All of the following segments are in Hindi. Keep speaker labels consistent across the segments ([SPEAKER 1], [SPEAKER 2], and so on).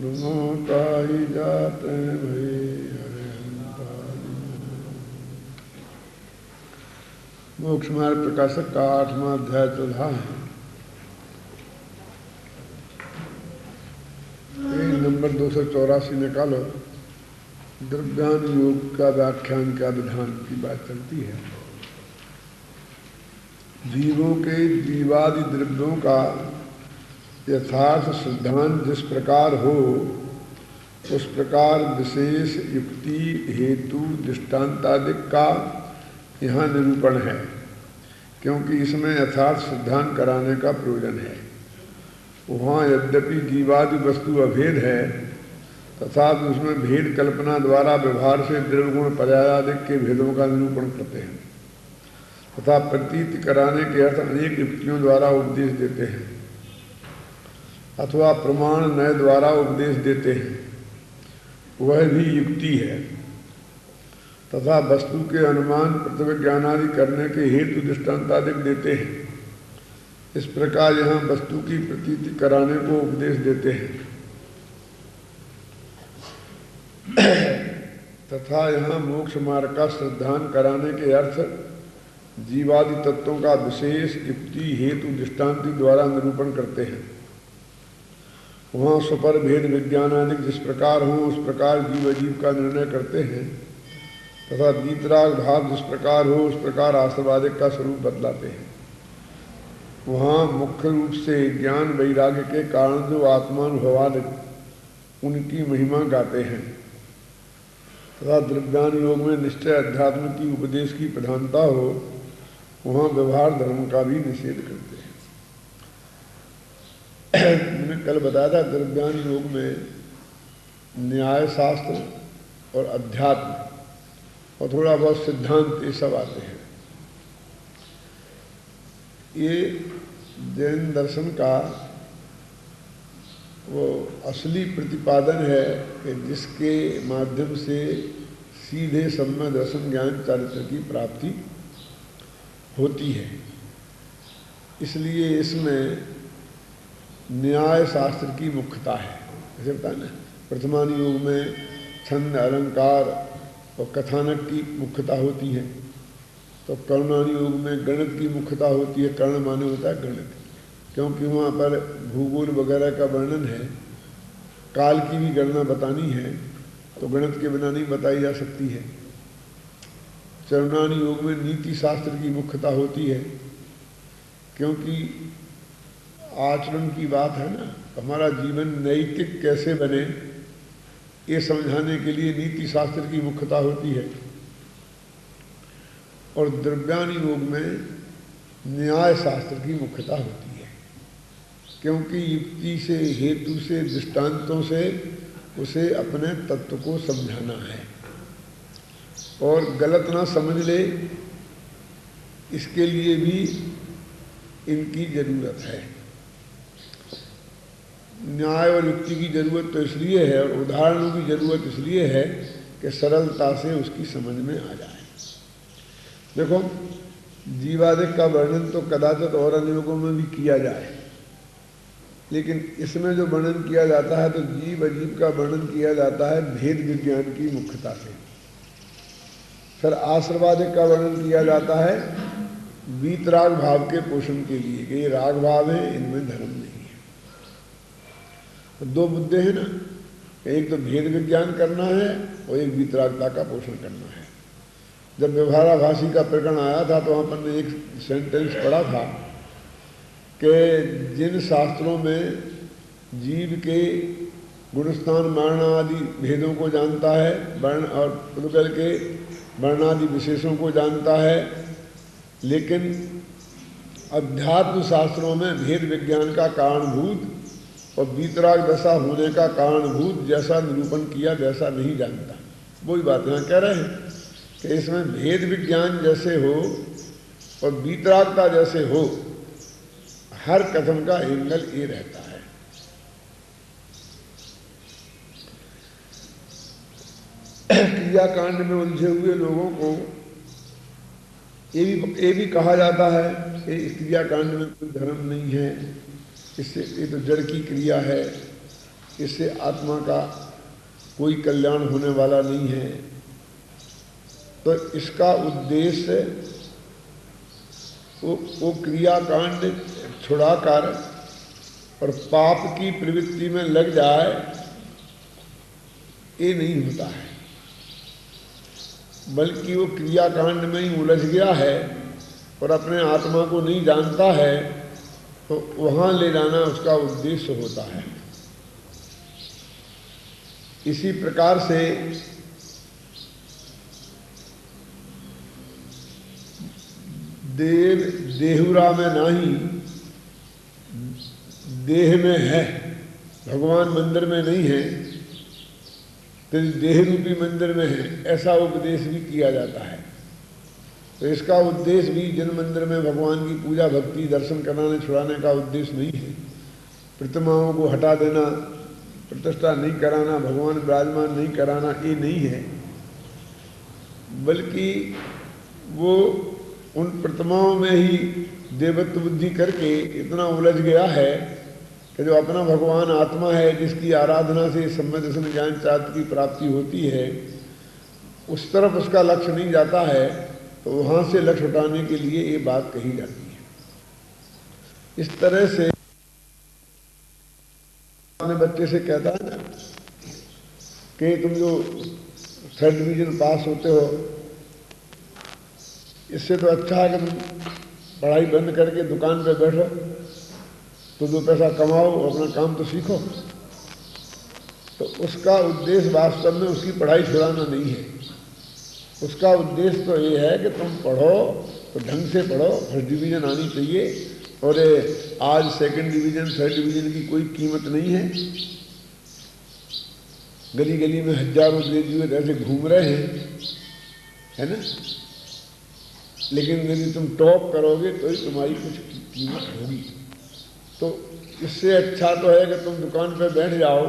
[SPEAKER 1] रुमोता ही जाते भई हरे मोक्ष मार्ग प्रकाशक का 8वां अध्याय चल रहा है। पेज नंबर 284 निकालो। द्रव्यान योग का व्याख्यान का विधान की बात चलती है। जीवों के जीवादि द्रव्यों का यथार्थ सिद्धांत जिस प्रकार हो उस प्रकार विशेष युक्ति हेतु दृष्टांतादिक का यहाँ निरूपण है, क्योंकि इसमें यथार्थ सिद्धांत कराने का प्रयोजन है। वहाँ यद्यपि जीवादि वस्तु अभेद है तथापि उसमें भेद कल्पना द्वारा व्यवहार से द्रव्यगुण पर्यायादिक के भेदों का निरूपण करते हैं तथा प्रतीत कराने के अर्थ अनेक युक्तियों द्वारा उपदेश देते हैं अथवा प्रमाण नय द्वारा उपदेश देते हैं, वह भी युक्ति है। तथा वस्तु के अनुमान प्रतिविज्ञान आदि करने के हेतु दृष्टांतादिक देते हैं। इस प्रकार यहाँ वस्तु की प्रतीति कराने को उपदेश देते हैं तथा यहाँ मोक्ष मार्ग का सिद्धांत कराने के अर्थ जीवादि तत्वों का विशेष युक्ति हेतु दृष्टांति द्वारा निरूपण करते हैं। वहाँ सुपर भेद विज्ञानादिक जिस प्रकार हो उस प्रकार जीव अजीव का निर्णय करते हैं तथा वीतराग भाव जिस प्रकार हो उस प्रकार आश्रवादिक का स्वरूप बतलाते हैं। वहाँ मुख्य रूप से ज्ञान वैराग्य के कारण जो आत्मानुभवादिक उनकी महिमा गाते हैं तथा द्रव्यान योग में निश्चय अध्यात्म की उपदेश की प्रधानता हो वहाँ व्यवहार धर्म का भी निषेध करते हैं। मैंने कल बताया था द्रव्यान योग में न्याय शास्त्र और अध्यात्म और थोड़ा बहुत सिद्धांत ये सब आते हैं। ये जैन दर्शन का वो असली प्रतिपादन है कि जिसके माध्यम से सीधे सम्यक दर्शन ज्ञान चारित्र की प्राप्ति होती है। इसलिए इसमें न्याय शास्त्र की मुख्यता है। जैसे बताया ना, प्रथमान योग में छंद अलंकार और कथानक की मुख्यता होती है, तो कर्णान योग में गणित की मुख्यता होती है। कर्ण माने होता है गणित, क्योंकि वहाँ पर भूगोल वगैरह का वर्णन है, काल की भी गणना बतानी है, तो गणित के बिना नहीं बताई जा सकती है। चरणान योग में नीति शास्त्र की मुख्यता होती है, क्योंकि आचरण की बात है ना, हमारा जीवन नैतिक कैसे बने ये समझाने के लिए नीति शास्त्र की मुख्यता होती है। और द्रव्यान योग में न्याय शास्त्र की मुख्यता होती है, क्योंकि युक्ति से हेतु से दृष्टांतों से उसे अपने तत्व को समझाना है और गलत ना समझ ले, इसके लिए भी इनकी जरूरत है। न्याय और युक्ति की जरूरत तो इसलिए है और उदाहरणों की जरूरत इसलिए है कि सरलता से उसकी समझ में आ जाए। देखो, जीवादिक का वर्णन तो कदाचित और अनुयोगों में भी किया जाए, लेकिन इसमें जो वर्णन किया जाता है तो जीव अजीव का वर्णन किया जाता है भेद विज्ञान की मुख्यता से। फिर आश्रवादिक का वर्णन किया जाता है वीतराग भाव के पोषण के लिए कि ये राग भाव है, इनमें धर्म नहीं है। तो दो मुद्दे हैं ना, एक तो भेद विज्ञान करना है और एक वीतरागता का पोषण करना है। जब व्यवहाराभासी का प्रकरण आया था तो अपन ने एक सेंटेंस पढ़ा था कि जिन शास्त्रों में जीव के गुणस्थान मरण आदि भेदों को जानता है, वर्ण और पुद्गल के वर्णादि विशेषों को जानता है, लेकिन अध्यात्म शास्त्रों में भेद विज्ञान का कारणभूत और वीतराग दशा होने का कारणभूत जैसा निरूपण किया वैसा नहीं जानता। वही बात यहाँ कह रहे हैं कि इसमें भेद विज्ञान जैसे हो और वीतरागता जैसे हो, हर कथन का एंगल ये रहता है। क्रिया कांड में उलझे हुए लोगों को ये भी कहा जाता है कि इस क्रिया कांड में कोई धर्म नहीं है, इससे ये तो जड़ की क्रिया है, इससे आत्मा का कोई कल्याण होने वाला नहीं है। तो इसका उद्देश्य वो क्रियाकांड छुड़ाकर और पाप की प्रवृत्ति में लग जाए, ये नहीं होता है, बल्कि वो क्रियाकांड में ही उलझ गया है और अपने आत्मा को नहीं जानता है, तो वहाँ ले जाना उसका उद्देश्य होता है। इसी प्रकार से देव देहुरा में नहीं, देह में है, भगवान मंदिर में नहीं है, तो देह रूपी मंदिर में है, ऐसा उपदेश भी किया जाता है। तो इसका उद्देश्य भी जिन मंदिर में भगवान की पूजा भक्ति दर्शन कराने छुड़ाने का उद्देश्य नहीं है। प्रतिमाओं को हटा देना, प्रतिष्ठा नहीं कराना, भगवान विराजमान नहीं कराना, ये नहीं है, बल्कि वो उन प्रतिमाओं में ही देवत्व बुद्धि करके इतना उलझ गया है कि जो अपना भगवान आत्मा है, जिसकी आराधना से सम्यक दर्शन ज्ञान चात्र की प्राप्ति होती है, उस तरफ उसका लक्ष्य नहीं जाता है, तो वहाँ से लक्ष्य उठाने के लिए ये बात कही जाती है। इस तरह से अपने बच्चे से कहता है ना कि तुम जो 3rd डिवीजन पास होते हो, इससे तो अच्छा है कि तुम पढ़ाई बंद करके दुकान पे बैठो, तो 2 पैसा कमाओ, अपना काम तो सीखो। तो उसका उद्देश्य वास्तव में उसकी पढ़ाई छुड़ाना नहीं है। उसका उद्देश्य तो ये है कि तुम पढ़ो तो ढंग से पढ़ो, 1st डिवीजन आनी चाहिए, और आज 2nd डिवीजन 3rd डिवीजन की कोई कीमत नहीं है। गली गली में हजारों ग्रेजुएट ऐसे घूम रहे हैं, है ना, लेकिन यदि तुम टॉप करोगे तो ही तुम्हारी कुछ कीमत होगी। तो इससे अच्छा तो है कि तुम दुकान पे बैठ जाओ।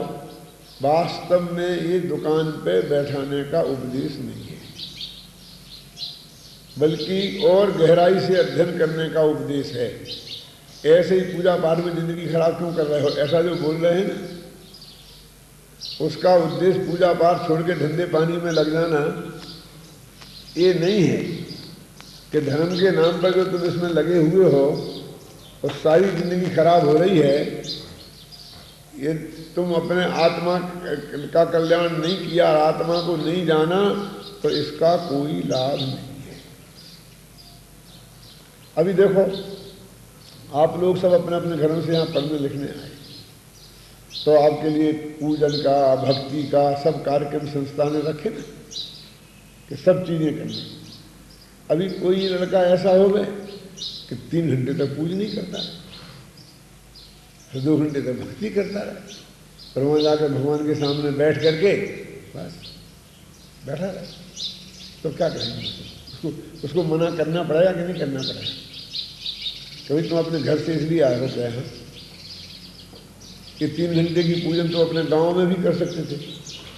[SPEAKER 1] वास्तव में ये दुकान पे बैठाने का उपदेश नहीं है, बल्कि और गहराई से अध्ययन करने का उपदेश है। ऐसे ही पूजा पाठ में जिंदगी खराब क्यों कर रहे हो, ऐसा जो बोल रहे हैं ना, उसका उद्देश्य पूजा पाठ छोड़ के धंधे पानी में लग जाना ये नहीं है कि धर्म के नाम पर जो तुम इसमें लगे हुए हो और सारी जिंदगी खराब हो रही है, ये तुम अपने आत्मा का कल्याण नहीं किया, आत्मा को नहीं जाना, तो इसका कोई लाभ नहीं है। अभी देखो, आप लोग सब अपने अपने घरों से यहाँ पढ़ने लिखने आए, तो आपके लिए पूजन का, भक्ति का सब कार्यक्रम संस्था ने रखे ना, कि सब चीजें करनी। अभी कोई लड़का ऐसा हो गए कि 3 घंटे तक पूज नहीं करता है, 2 घंटे तक भक्ति करता रहे, और वहाँ जाकर भगवान के सामने बैठ करके बस बैठा रहे, तो क्या करेंगे? उसको मना करना पड़ेगा कि नहीं करना पड़ेगा? कभी तुम अपने घर से इसलिए आए होते हैं कि 3 घंटे की पूजन तो अपने गांव में भी कर सकते थे,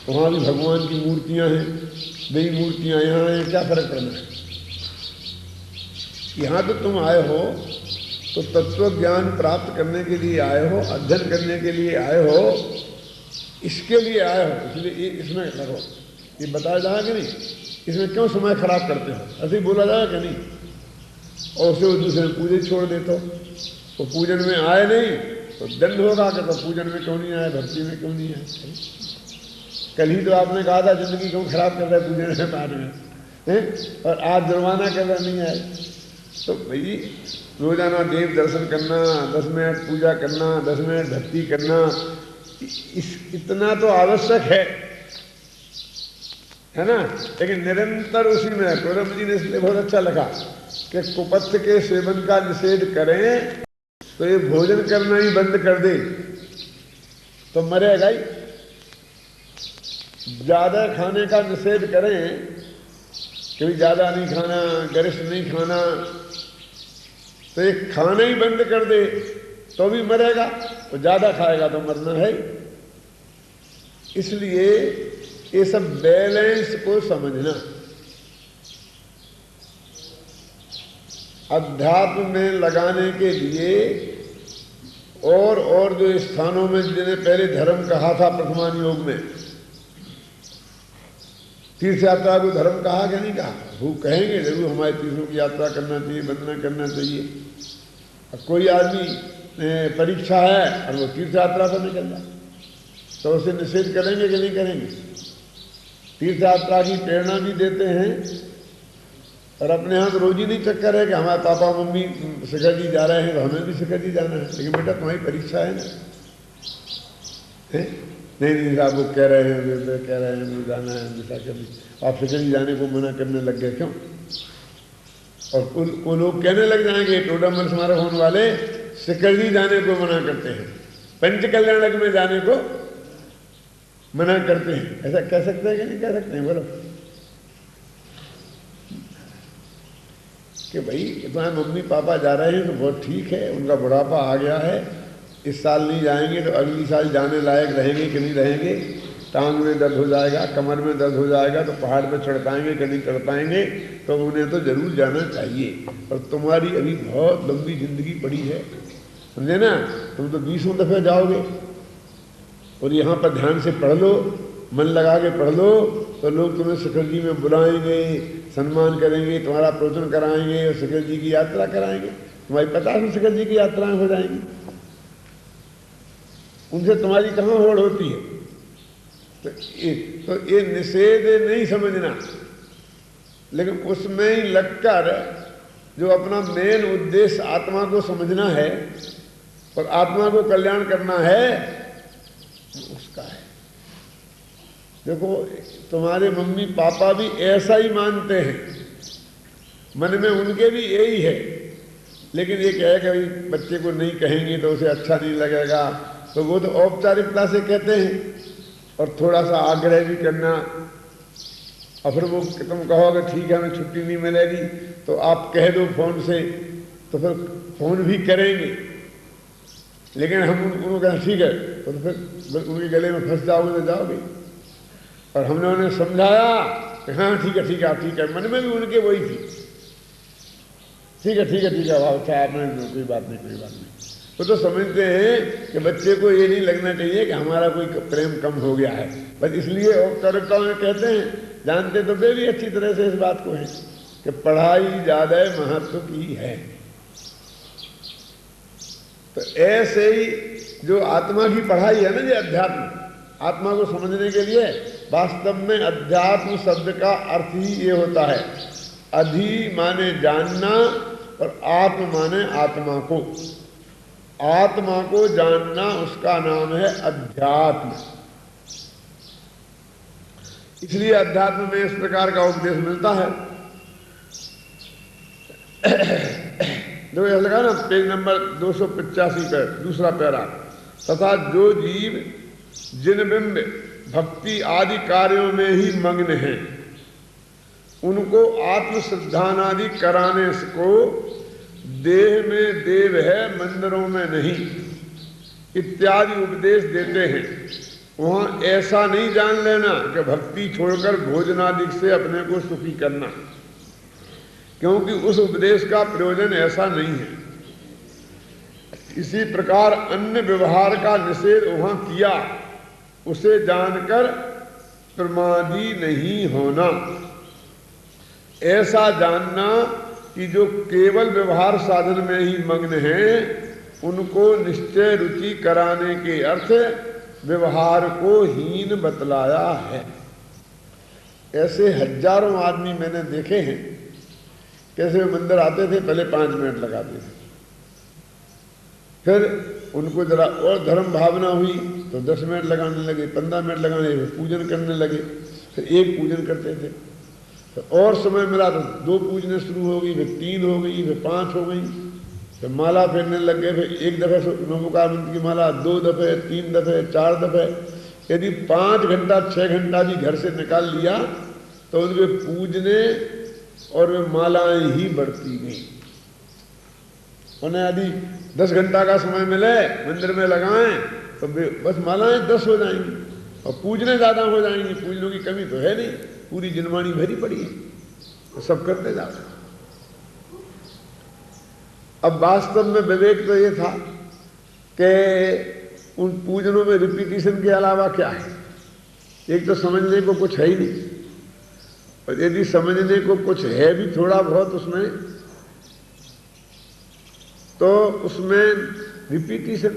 [SPEAKER 1] वहाँ भी भगवान की मूर्तियाँ हैं, नई मूर्तियाँ यहाँ हैं, क्या फर्क पड़ना है? यहाँ तो तुम आए हो तो तत्व ज्ञान प्राप्त करने के लिए आए हो, अध्ययन करने के लिए आए हो, इसके लिए आए हो, इसलिए इसमें लगो। ये बताया जाए कि नहीं, इसमें क्यों समय खराब करते हो, ऐसे ही बोला जाए कि नहीं? और उसे दूसरे पूजन छोड़ देते हो, तो पूजन में आए नहीं तो दंड होगा कि तो पूजन में क्यों नहीं आए, भक्ति में क्यों नहीं आए? कल ही तो आपने कहा था जिंदगी क्यों खराब कर रहा है पूजन में पाठ में, और आज जुर्माना कर रहा नहीं आए। तो भाई रोजाना देव दर्शन करना, 10 मिनट पूजा करना, 10 मिनट भक्ति करना, इतना तो आवश्यक है ना। लेकिन निरंतर उसी में प्रभु जी ने इसलिए बहुत अच्छा लिखा कि कुपथ्य के सेवन का निषेध करें तो ये भोजन करना ही बंद कर दे तो मरेगा ही। ज्यादा खाने का निषेध करें कि भी ज्यादा नहीं खाना, गरिष्ठ नहीं खाना, तो ये खाना ही बंद कर दे तो भी मरेगा, और ज्यादा खाएगा तो मरना है। इसलिए ये सब बैलेंस को समझना, अध्यात्म में लगाने के लिए और जो स्थानों में जिन्हें पहले धर्म कहा था प्रथमान योग में, तीर्थ यात्रा को धर्म कहा क्या नहीं कहा? वो कहेंगे जरूर हमारे तीर्थों की यात्रा करना चाहिए, वंदना करना चाहिए। अब कोई आदमी परीक्षा है और वो तीर्थ यात्रा पर निकल जाए तो उसे निषेध करेंगे कि नहीं करेंगे? तीर्थ यात्रा की प्रेरणा भी देते हैं और अपने यहाँ तो रोज ही नहीं चक्कर है कि हमारे पापा मम्मी शिखर जी जा रहे हैं तो हमें भी शिखर जी जाना है। लेकिन बेटा तुम्हारी परीक्षा है ना, है? नहीं साहब वो कह रहे हैं, वे कह रहे हैं मुझे जाना है, हमेशा कभी आप शिखर जी जाने को मना करने लग गए क्यों? और वो लोग कहने लग जाएंगे, टोडामल स्मारक वाले शिखर जी जाने को मना करते हैं, पंचकल्याणक में जाने को मना करते हैं। ऐसा कह सकते हैं कि नहीं कह सकते हैं? बोलो कि भाई तुम्हारे मम्मी पापा जा रहे हैं तो बहुत ठीक है, उनका बुढ़ापा आ गया है, इस साल नहीं जाएंगे तो अगली साल जाने लायक रहेंगे कि नहीं रहेंगे, टांग में दर्द हो जाएगा, कमर में दर्द हो जाएगा तो पहाड़ पर चढ़ पाएंगे कि नहीं चढ़ पाएंगे, तो उन्हें तो जरूर जाना चाहिए। और तुम्हारी अभी बहुत लंबी जिंदगी पड़ी है, समझे ना? तुम तो 20 दफे जाओगे और यहाँ पर ध्यान से पढ़ लो, मन लगा के पढ़ लो तो लोग तुम्हें शिखर जी में बुलाएंगे, सम्मान करेंगे, तुम्हारा प्रवचन कराएंगे और शिखर जी की यात्रा कराएंगे। तुम्हारी 50 शिखर जी की यात्राएं हो जाएंगी, उनसे तुम्हारी कहाँ होड़ होती है? तो ये निषेध नहीं समझना, लेकिन उसमें ही लगकर जो अपना मेन उद्देश्य आत्मा को समझना है और आत्मा को कल्याण करना है, उसका है। देखो तुम्हारे मम्मी पापा भी ऐसा ही मानते हैं, मन में उनके भी यही है, लेकिन ये कहे कि भाई बच्चे को नहीं कहेंगे तो उसे अच्छा नहीं लगेगा, तो वो तो औपचारिकता से कहते हैं और थोड़ा सा आग्रह भी करना। और फिर वो तुम कहोगे ठीक है हमें छुट्टी नहीं मिलेगी तो आप कह दो फोन से, तो फिर फोन भी करेंगे, लेकिन हम उनको कहें ठीक है तो फिर उनके गले में फंस जाओगे तो जाओगे। और हमने उन्हें समझाया कि हाँ ठीक है ठीक है आप ठीक है, मन में भी उनके वही थी, ठीक है ठीक है ठीक है अच्छा आपने कोई बात नहीं कोई बात नहीं। वो तो समझते हैं कि बच्चे को ये नहीं लगना चाहिए कि हमारा कोई प्रेम कम हो गया है, बस इसलिए औपचारिकता में कहते हैं। जानते तो वे भी अच्छी तरह से इस बात को है कि पढ़ाई ज्यादा महत्व की है। तो ऐसे ही जो आत्मा की पढ़ाई है ना, ये अध्यात्म, आत्मा को समझने के लिए वास्तव में अध्यात्म शब्द का अर्थ ही ये होता है, अधि माने जानना और आत्म माने आत्मा को। आत्मा को जानना उसका नाम है अध्यात्म। इसलिए अध्यात्म में इस प्रकार का उपदेश मिलता है। देखो यह लगा ना पेज नंबर 285 पर दूसरा पैरा, तथा जो जीव जिन बिंब भक्ति आदि कार्यों में ही मग्न हैं उनको आत्मश्रद्धान आदि कराने को देह में देव है मंदिरों में नहीं इत्यादि उपदेश देते हैं। वहां ऐसा नहीं जान लेना कि भक्ति छोड़कर भोजनादि से अपने को सुखी करना, क्योंकि उस उपदेश का प्रयोजन ऐसा नहीं है। इसी प्रकार अन्य व्यवहार का निषेध वहां किया, उसे जानकर प्रमादी नहीं होना। ऐसा जानना कि जो केवल व्यवहार साधन में ही मग्न हैं उनको निश्चय रुचि कराने के अर्थ व्यवहार को हीन बतलाया है। ऐसे हजारों आदमी मैंने देखे हैं, कैसे मंदिर आते थे, पहले 5 मिनट लगाते थे, फिर उनको जरा और धर्म भावना हुई तो 10 मिनट लगाने लगे, 15 मिनट लगाने लगे, पूजन करने लगे, फिर 1 पूजन करते थे, फिर और समय मिला तो 2 पूजने शुरू हो गई, फिर 3 हो गई, फिर 5 हो गई, फिर माला फेरने लग गए, फिर 1 दफे नमोकार की माला, 2 दफे, 3 दफे, 4 दफे। यदि 5 घंटा 6 घंटा भी घर से निकाल लिया तो उनके पूजने और वे मालाएं ही बढ़ती गई। उन्हें यदि 10 घंटा का समय मिले मंदिर में लगाएं तो बस मालाएं 10 हो जाएंगी और पूजने ज्यादा हो जाएंगी। पूजनों की कमी तो है नहीं, पूरी जिनवाणी भरी पड़ी है, तो सब करते जाओ। अब वास्तव में विवेक तो ये था कि उन पूजनों में रिपीटिशन के अलावा क्या है। एक तो समझने को कुछ है ही नहीं, और यदि समझने को कुछ है भी थोड़ा बहुत उसमें, तो उसमें रिपीटिशन।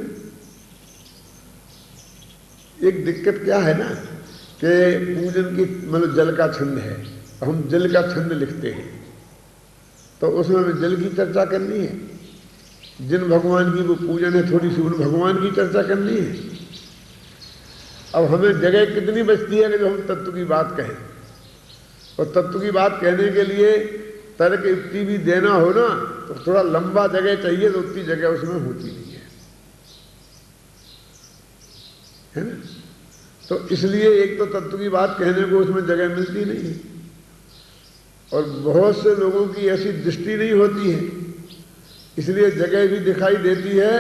[SPEAKER 1] एक दिक्कत क्या है ना कि पूजन की मतलब जल का छंद है, हम जल का छंद लिखते हैं, तो उसमें हमें जल की चर्चा करनी है। जिन भगवान की वो पूजन है थोड़ी सी उन भगवान की चर्चा करनी है। अब हमें जगह कितनी बचती है कि जो हम तत्व की बात कहें, और तत्व की बात कहने के लिए तर्क युक्ति भी देना हो ना, तो थोड़ा लंबा जगह चाहिए, तो उतनी जगह उसमें होती नहीं है ना। तो इसलिए एक तो तत्व की बात कहने को उसमें जगह मिलती नहीं है, और बहुत से लोगों की ऐसी दृष्टि नहीं होती है, इसलिए जगह भी दिखाई देती है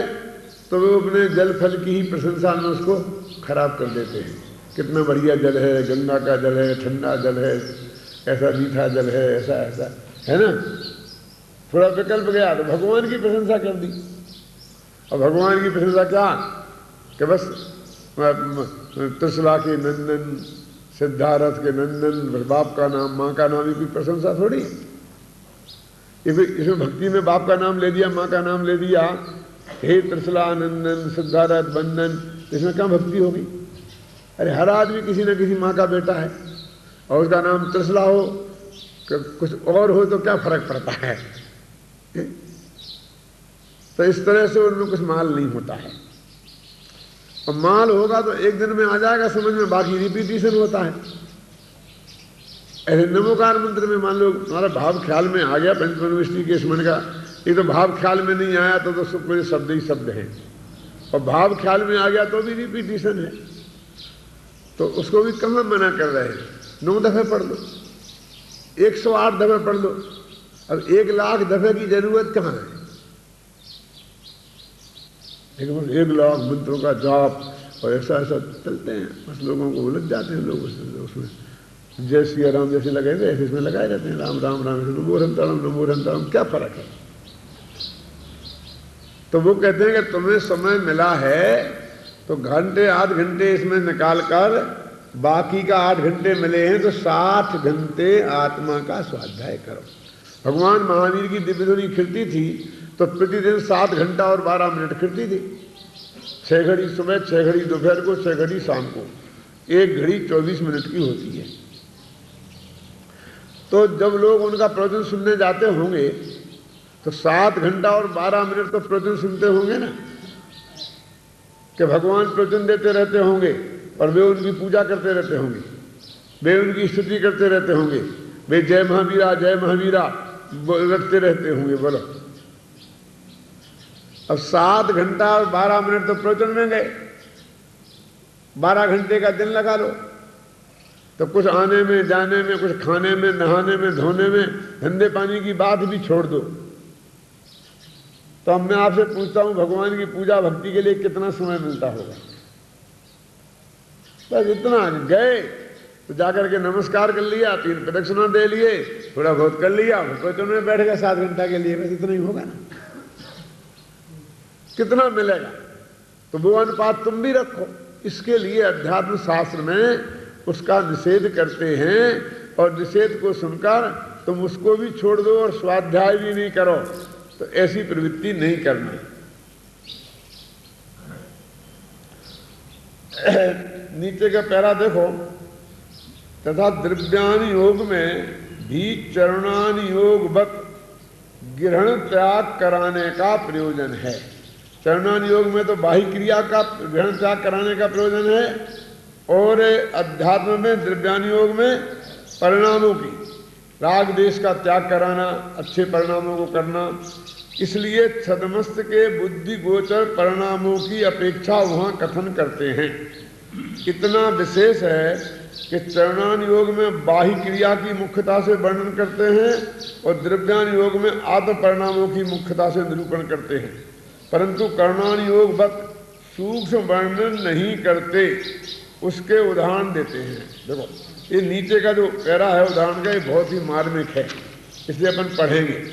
[SPEAKER 1] तो वो अपने जल फल की ही प्रशंसा में उसको खराब कर देते हैं। कितना बढ़िया जल है, गंगा का जल है, ठंडा जल है, ऐसा मीठा जल है, ऐसा ऐसा है ना। थोड़ा विकल्प गया तो भगवान की प्रशंसा कर दी। और भगवान की प्रशंसा क्या कि बस त्रिशला के नंदन, सिद्धार्थ के नंदन, बाप का नाम, माँ का नाम, ये कोई प्रशंसा थोड़ी है। इसमें भक्ति में बाप का नाम ले दिया, माँ का नाम ले दिया, हे त्रिशला नंदन सिद्धार्थ बंदन, इसमें क्या भक्ति होगी। अरे हर आदमी किसी न किसी माँ का बेटा है, और उसका नाम त्रिशला हो कुछ और हो तो क्या फर्क पड़ता है। तो इस तरह से उनमें कुछ माल नहीं होता है, और माल होगा तो एक दिन में आ जाएगा समझ में, बाकी रिपीटिशन होता है। ऐसे नमोकार मंत्र में मान लो हमारा भाव ख्याल में आ गया, पंचमनोविष्टि के स्मरण का, ये तो भाव ख्याल में नहीं आया तो पूरे शब्द ही शब्द हैं, और भाव ख्याल में आ गया तो भी रिपीटिशन है, तो उसको भी कहाँ मना कर रहे हैं। 9 दफे पढ़ लो, 108 दफे पढ़ लो, अब 1 लाख दफे की जरूरत कहाँ है। लेकिन 1 लाख मंत्रों का जाप और ऐसा ऐसा चलते हैं, बस लोगों को उलझ जाते हैं लोग उसमें। जय श्री राम जैसे लगाए थे ऐसे इसमें लगाए रहते हैं, राम राम राम, नमो रंताराम, क्या फर्क है। तो वो कहते हैं कि तुम्हें समय मिला है तो घंटे 8 घंटे इसमें निकाल कर, बाकी का 8 घंटे मिले हैं तो 60 घंटे आत्मा का स्वाध्याय करो। भगवान महावीर की दिव्य ध्वनि खिलती थी तो प्रतिदिन 7 घंटा और 12 मिनट खिलती थी। 6 घड़ी सुबह, 6 घड़ी दोपहर को, 6 घड़ी शाम को, 1 घड़ी 24 मिनट की होती है। तो जब लोग उनका प्रवचन सुनने जाते होंगे तो 7 घंटा और 12 मिनट तो प्रवचन सुनते होंगे ना, कि भगवान प्रवचन देते रहते होंगे और वे उनकी पूजा करते रहते होंगे, वे उनकी स्तुति करते रहते होंगे, वे जय महावीरा रटते रहते होंगे। बोलो, अब 7 घंटा और 12 मिनट तो प्रवचन में गए, 12 घंटे का दिन लगा लो, तो कुछ आने में जाने में, कुछ खाने में, नहाने में, धोने में, धंधे पानी की बात भी छोड़ दो। तो अब मैं आपसे पूछता हूं, भगवान की पूजा भक्ति के लिए कितना समय मिलता होगा। बस इतना, गए तो जाकर के नमस्कार कर लिया, 3 प्रदक्षिणा दे लिए, थोड़ा बहुत कर लिया, प्रवचन में बैठ गए 7 घंटा के लिए, बस इतना ही होगा ना। कितना मिलेगा, तो वो अनुपात तुम भी रखो। इसके लिए अध्यात्म शास्त्र में उसका निषेध करते हैं, और निषेध को सुनकर तुम उसको भी छोड़ दो और स्वाध्याय भी नहीं करो, तो ऐसी प्रवृत्ति नहीं करना। नीचे का पैरा देखो, तथा द्रव्यान योग में भी चरणान योगवत ग्रहण त्याग कराने का प्रयोजन है। चरणान योग में तो बाह्य क्रिया का ग्रहण त्याग कराने का प्रयोजन है, और अध्यात्म में द्रव्यान योग में परिणामों की, राग देश का त्याग कराना, अच्छे परिणामों को करना। इसलिए छदमस्त के बुद्धि गोचर परिणामों की अपेक्षा वहाँ कथन करते हैं। इतना विशेष है कि चरणान योग में बाह्य क्रिया की मुख्यता से वर्णन करते हैं, और द्रव्यान योग में आत्म परिणामों की मुख्यता से निरूपण करते हैं, परंतु कर्णान योग वक्त सूक्ष्म वर्णन नहीं करते, उसके उदाहरण देते हैं। देखो, ये नीचे का जो पैरा है उदाहरण का, ये बहुत ही मार्मिक है, इसलिए अपन पढ़ेंगे।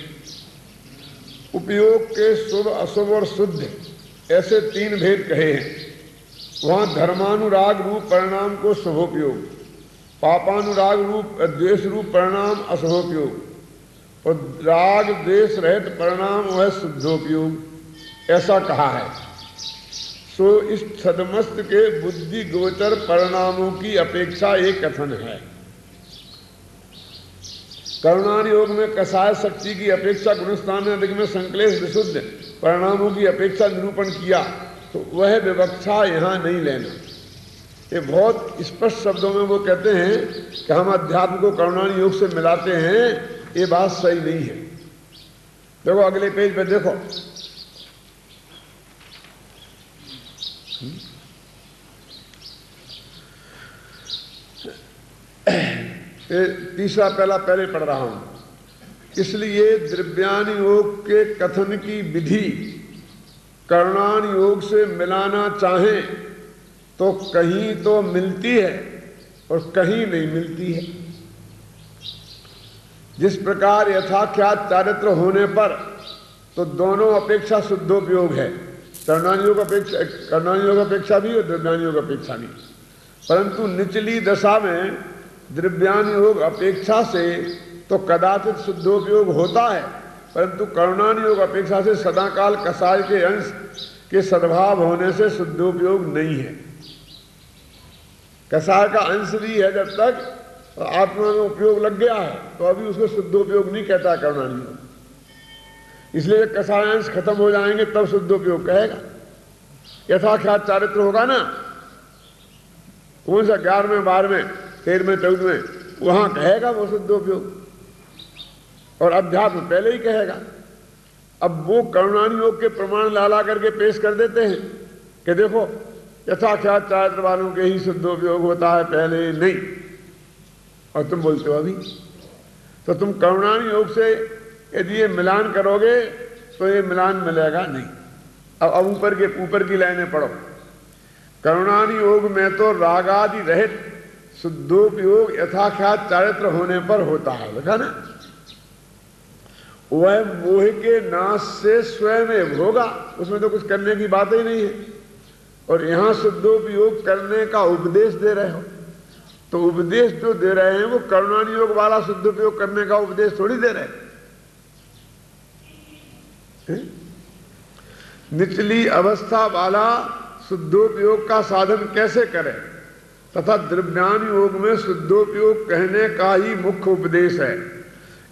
[SPEAKER 1] उपयोग के शुभ, अशुभ और शुद्ध ऐसे 3 भेद कहे हैं। वहां धर्मानुराग रूप परिणाम को शुभोपयोग, पापानुराग रूप द्वेष रूप परिणाम अशुभोपयोग, और राग द्वेष रहित परिणाम वह शुद्धोपयोग, ऐसा कहा है। सो इस छदमस्त के बुद्धि गोचर परिणामों की अपेक्षा एक कथन है। करुणान योग में कसाय शक्ति की अपेक्षा गुणस्थान अधिक में संक्लेश विशुद्ध परिणामों की अपेक्षा निरूपण किया, तो वह विवक्षा यहाँ नहीं लेना। ये बहुत स्पष्ट शब्दों में वो कहते हैं कि हम अध्यात्म को करुणान योग से मिलाते हैं, ये बात सही नहीं है। देखो अगले पेज पे देखो, तीसरा पहले पढ़ रहा हूं। इसलिए द्रव्यान योग के कथन की विधि करुणान योग से मिलाना चाहें तो कहीं तो मिलती है और कहीं नहीं मिलती है। जिस प्रकार यथाख्यात चारित्र होने पर तो दोनों अपेक्षा शुद्धोपयोग है, करुणान योग अपेक्षा भी और द्रव्यान योग अपेक्षा भी। परंतु निचली दशा में द्रव्यान योग अपेक्षा से तो कदाचित शुद्धोपयोग होता है, परंतु करुणान योग अपेक्षा से सदाकाल कसाय के अंश के सद्भाव होने से शुद्धोपयोग नहीं है। कसाय का अंश भी है, जब तक आत्मा में उपयोग लग गया है तो अभी उसको शुद्धोपयोग नहीं कहता करुणान योग। इसलिए कसाय अंश खत्म हो जाएंगे तब शुद्धोपयोग कहेगा। यथाख्यात चारित्र होगा ना, कौन सा 11वें 12वें 13वें 14वें, वहां कहेगा वो शुद्धोपयोग, और अध्यात्म पहले ही कहेगा। अब वो करुणान योग के प्रमाण लाला करके पेश कर देते हैं कि देखो यथाख्यात चारित्र वालों के ही शुद्धोपयोग होता है, पहले नहीं। और तुम बोलते हो अभी, तो तुम करुणान योग से यदि ये मिलान करोगे तो ये मिलान मिलेगा नहीं। अब ऊपर की लाइनें पढ़ो। करुणान योग में तो रागादि रहित शुद्धोपयोग यथाख्यात चारित्र होने पर होता है, देखा ना। वह मोह के नाश से स्वयं होगा, उसमें तो कुछ करने की बात ही नहीं है। और यहां शुद्धोपयोग करने का उपदेश दे रहे हो, तो उपदेश जो दे रहे हैं वो करुणान योग वाला शुद्धोपयोग करने का उपदेश थोड़ी दे रहे हैं। निचली अवस्था वाला शुद्धोपयोग का साधन कैसे करें, तथा द्रव्यान योग में शुद्धोपयोग कहने का ही मुख्य उपदेश है।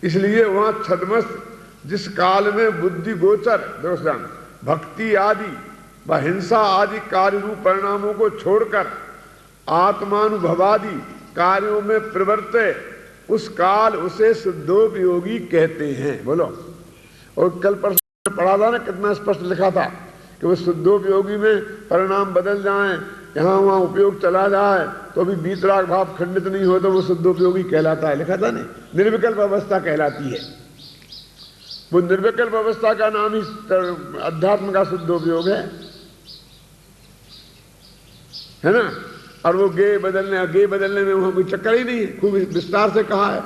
[SPEAKER 1] इसलिए वहां छद्मस्त जिस काल में बुद्धि गोचर भक्ति आदि व हिंसा आदि कार्य रूप परिणामों को छोड़कर आत्मानुभवादि कार्यों में प्रवृत्त, उस काल उसे शुद्धोपयोगी कहते हैं। बोलो। और कल परसों पढ़ा था ना, कितना स्पष्ट लिखा था कि वो शुद्धोपयोगी में परिणाम बदल जाएं, यहां वहां उपयोग चला जाए तो भी बीतराग भाव खंडित नहीं हो तो वो शुद्धोपयोगी कहलाता है, लिखा था नहीं। निर्विकल्प अवस्था कहलाती है। वो निर्विकल्प अवस्था का नाम ही अध्यात्म का शुद्धोपयोग है ना। और वो गे बदलने में वहां कोई चक्कर ही नहीं है, खूब विस्तार से कहा है।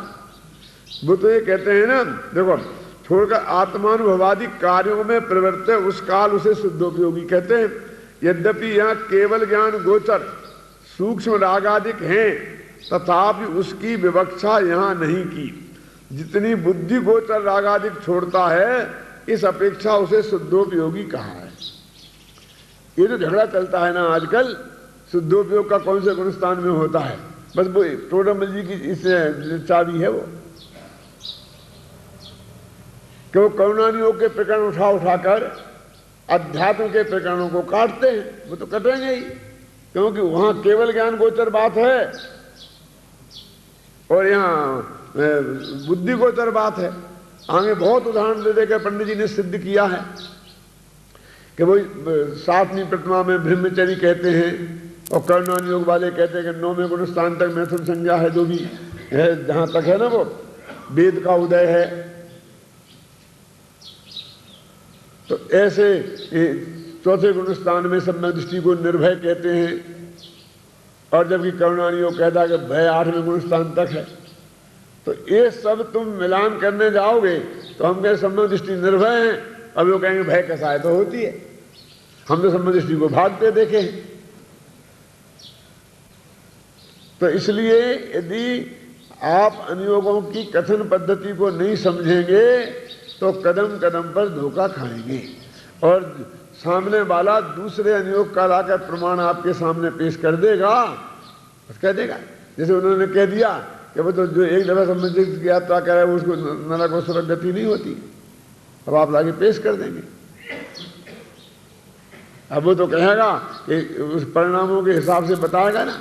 [SPEAKER 1] वो तो ये कहते हैं ना, देखो, छोड़कर आत्मानुभवादि कार्यों में प्रवृत्त उस काल उसे शुद्धोपयोगी कहते हैं। यद्यपि यहाँ केवल ज्ञान गोचर सूक्ष्म रागादिक हैं, तथापि उसकी विवक्षा यहाँ नहीं की। जितनी बुद्धि गोचर रागादिक छोड़ता है, इस अपेक्षा उसे शुद्धोपयोगी कहा है। ये जो झगड़ा चलता है ना आजकल, शुद्धोपयोग का कौन से गुणस्थान में होता है, बस वो टोडरमल जी की इस चाबी है वो, कि वो करुणान योग के प्रकरण उठाकर अध्यात्म के प्रकरणों को काटते हैं। वो तो कटेंगे ही, क्योंकि वहां केवल ज्ञान गोचर बात है और यहाँ बुद्धि गोचर बात है। आगे बहुत उदाहरण दे देकर पंडित जी ने सिद्ध किया है कि वो 7वीं प्रतिमा में ब्रह्मचर्य कहते हैं और करुणान योग वाले कहते हैं कि 9वें गुण स्थान तक मैथुन संज्ञा है, जो भी है जहां तक है ना वो वेद का उदय है। तो ऐसे 4थे गुण स्थान में सम्यक दृष्टि को निर्भय कहते हैं, और जबकि करुणान योग कहता है कि भय 8वें गुण स्थान तक है। तो ये सब तुम मिलान करने जाओगे तो हम कहें सम्यक दृष्टि निर्भय है, अब वो कहेंगे भय कसाय तो होती है। हमने सम्यक दृष्टि को भागते देखे। तो इसलिए यदि आप अनुयोगों की कथन पद्धति को नहीं समझेंगे तो कदम कदम पर धोखा खाएंगे, और सामने वाला दूसरे अनुयोग का लाकर प्रमाण आपके सामने पेश कर देगा, बस कह देगा। जैसे उन्होंने कह दिया कि वो तो जो एक दफा सम्यक की यात्रा करे उसको नरक और स्वर्ग गति नहीं होती, अब आप लाके पेश कर देंगे। अब वो तो कहेगा कि उस परिणामों के हिसाब से बताएगा ना,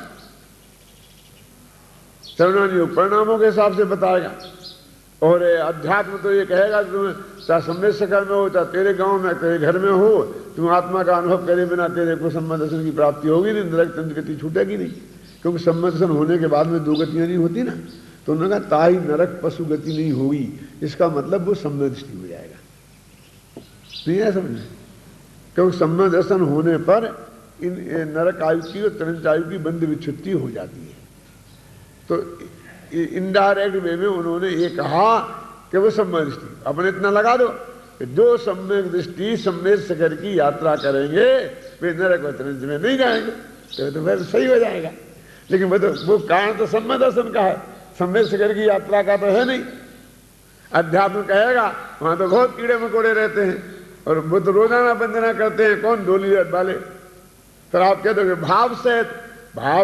[SPEAKER 1] श्रवणानुयोग परिणामों के हिसाब से बताएगा। और अध्यात्म तो ये कहेगा तुम चाहे सम्यक शिखर में हो, चाहे तेरे गांव में, तेरे घर में हो, तुम आत्मा का अनुभव करे बिना तेरे को सम्यक दर्शन की प्राप्ति होगी नहीं, नरक तंत्र गति छूटेगी नहीं। क्योंकि सम्यक दर्शन होने के बाद में दो गतियां नहीं होती ना, तो उन्होंने कहा ताई नरक पशु गति नहीं होगी, इसका मतलब वो सम्यक दृष्टि हो जाएगा। नहीं है समझ, क्योंकि सम्यक दर्शन होने पर इन नरक आयु की और तृण आयु की बंध विच्छुत्ति हो जाती है। तो इनडायरेक्ट वे में उन्होंने ये कहा कि वो सम्यक दृष्टि अपने इतना लगा दो कि जो सम्यक दृष्टि सम्यक शिखर की यात्रा करेंगे वे नरक व तृण में नहीं जाएंगे, तो फिर सही हो जाएगा। लेकिन वो कारण तो सम्यक दर्शन का है, सम्यक शिखर की यात्रा का तो है नहीं। अध्यात्म कहेगा वहां तो बहुत कीड़े मकोड़े रहते हैं और वो तो रोजाना वंदना करते हैं, कौन डोली वाले। फिर आप कह दोगे भाव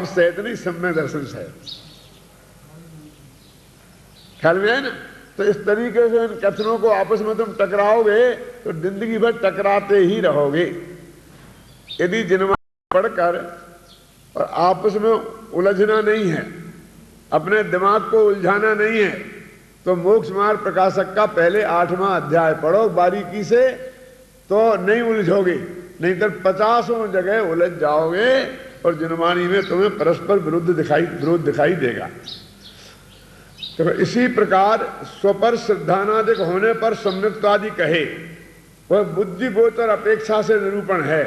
[SPEAKER 1] सहित नहीं, सम्यक दर्शन सहित। ख्याल में है ना? तो इस तरीके से इन कथनों को आपस में तुम टकराओगे तो जिंदगी भर टकराते ही रहोगे। यदि जिन्मा पढ़कर और आपस में उलझना नहीं है, अपने दिमाग को उलझाना नहीं है, तो मोक्ष मार्ग प्रकाशक का पहले 8वां अध्याय पढ़ो बारीकी से, तो नहीं उलझोगे। नहीं तो 50 जगह उलझ जाओगे और जिनवाणी में तुम्हें परस्पर विरोध दिखाई देगा। तो इसी प्रकार स्वपर श्रद्धानादिक होने पर सम्यक्तादि कहे, वह बुद्धि गोचर अपेक्षा से निरूपण है।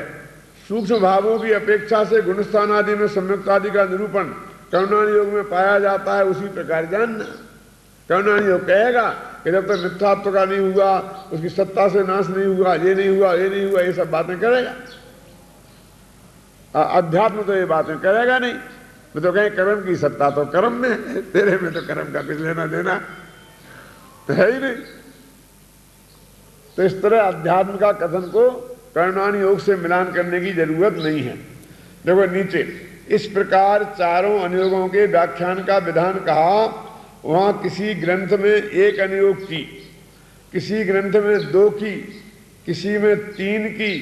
[SPEAKER 1] सूक्ष्म भावों की अपेक्षा से गुणस्थान आदि में सम्यक्तादि का निरूपण करुणानुयोग में पाया जाता है। उसी प्रकार जानना, करुणानुयोग कहेगा कि जब तक मिथ्यात्व का नहीं हुआ, उसकी सत्ता से नाश नहीं हुआ, ये नहीं हुआ, ये नहीं हुआ, ये सब बातें करेगा। अध्यात्म तो ये बातें करेगा नहीं। मैं तो कहें कर्म की सत्ता तो कर्म में है, तेरे में तो कर्म का कुछ लेना देना तो है ही नहीं। तो इस तरह अध्यात्म का कथन को करुणानुयोग से मिलान करने की जरूरत नहीं है। देखो नीचे इस प्रकार चारों अनुयोगों के व्याख्यान का विधान कहा। वहां किसी ग्रंथ में एक अनुयोग की, किसी ग्रंथ में 2 की, किसी में 3 की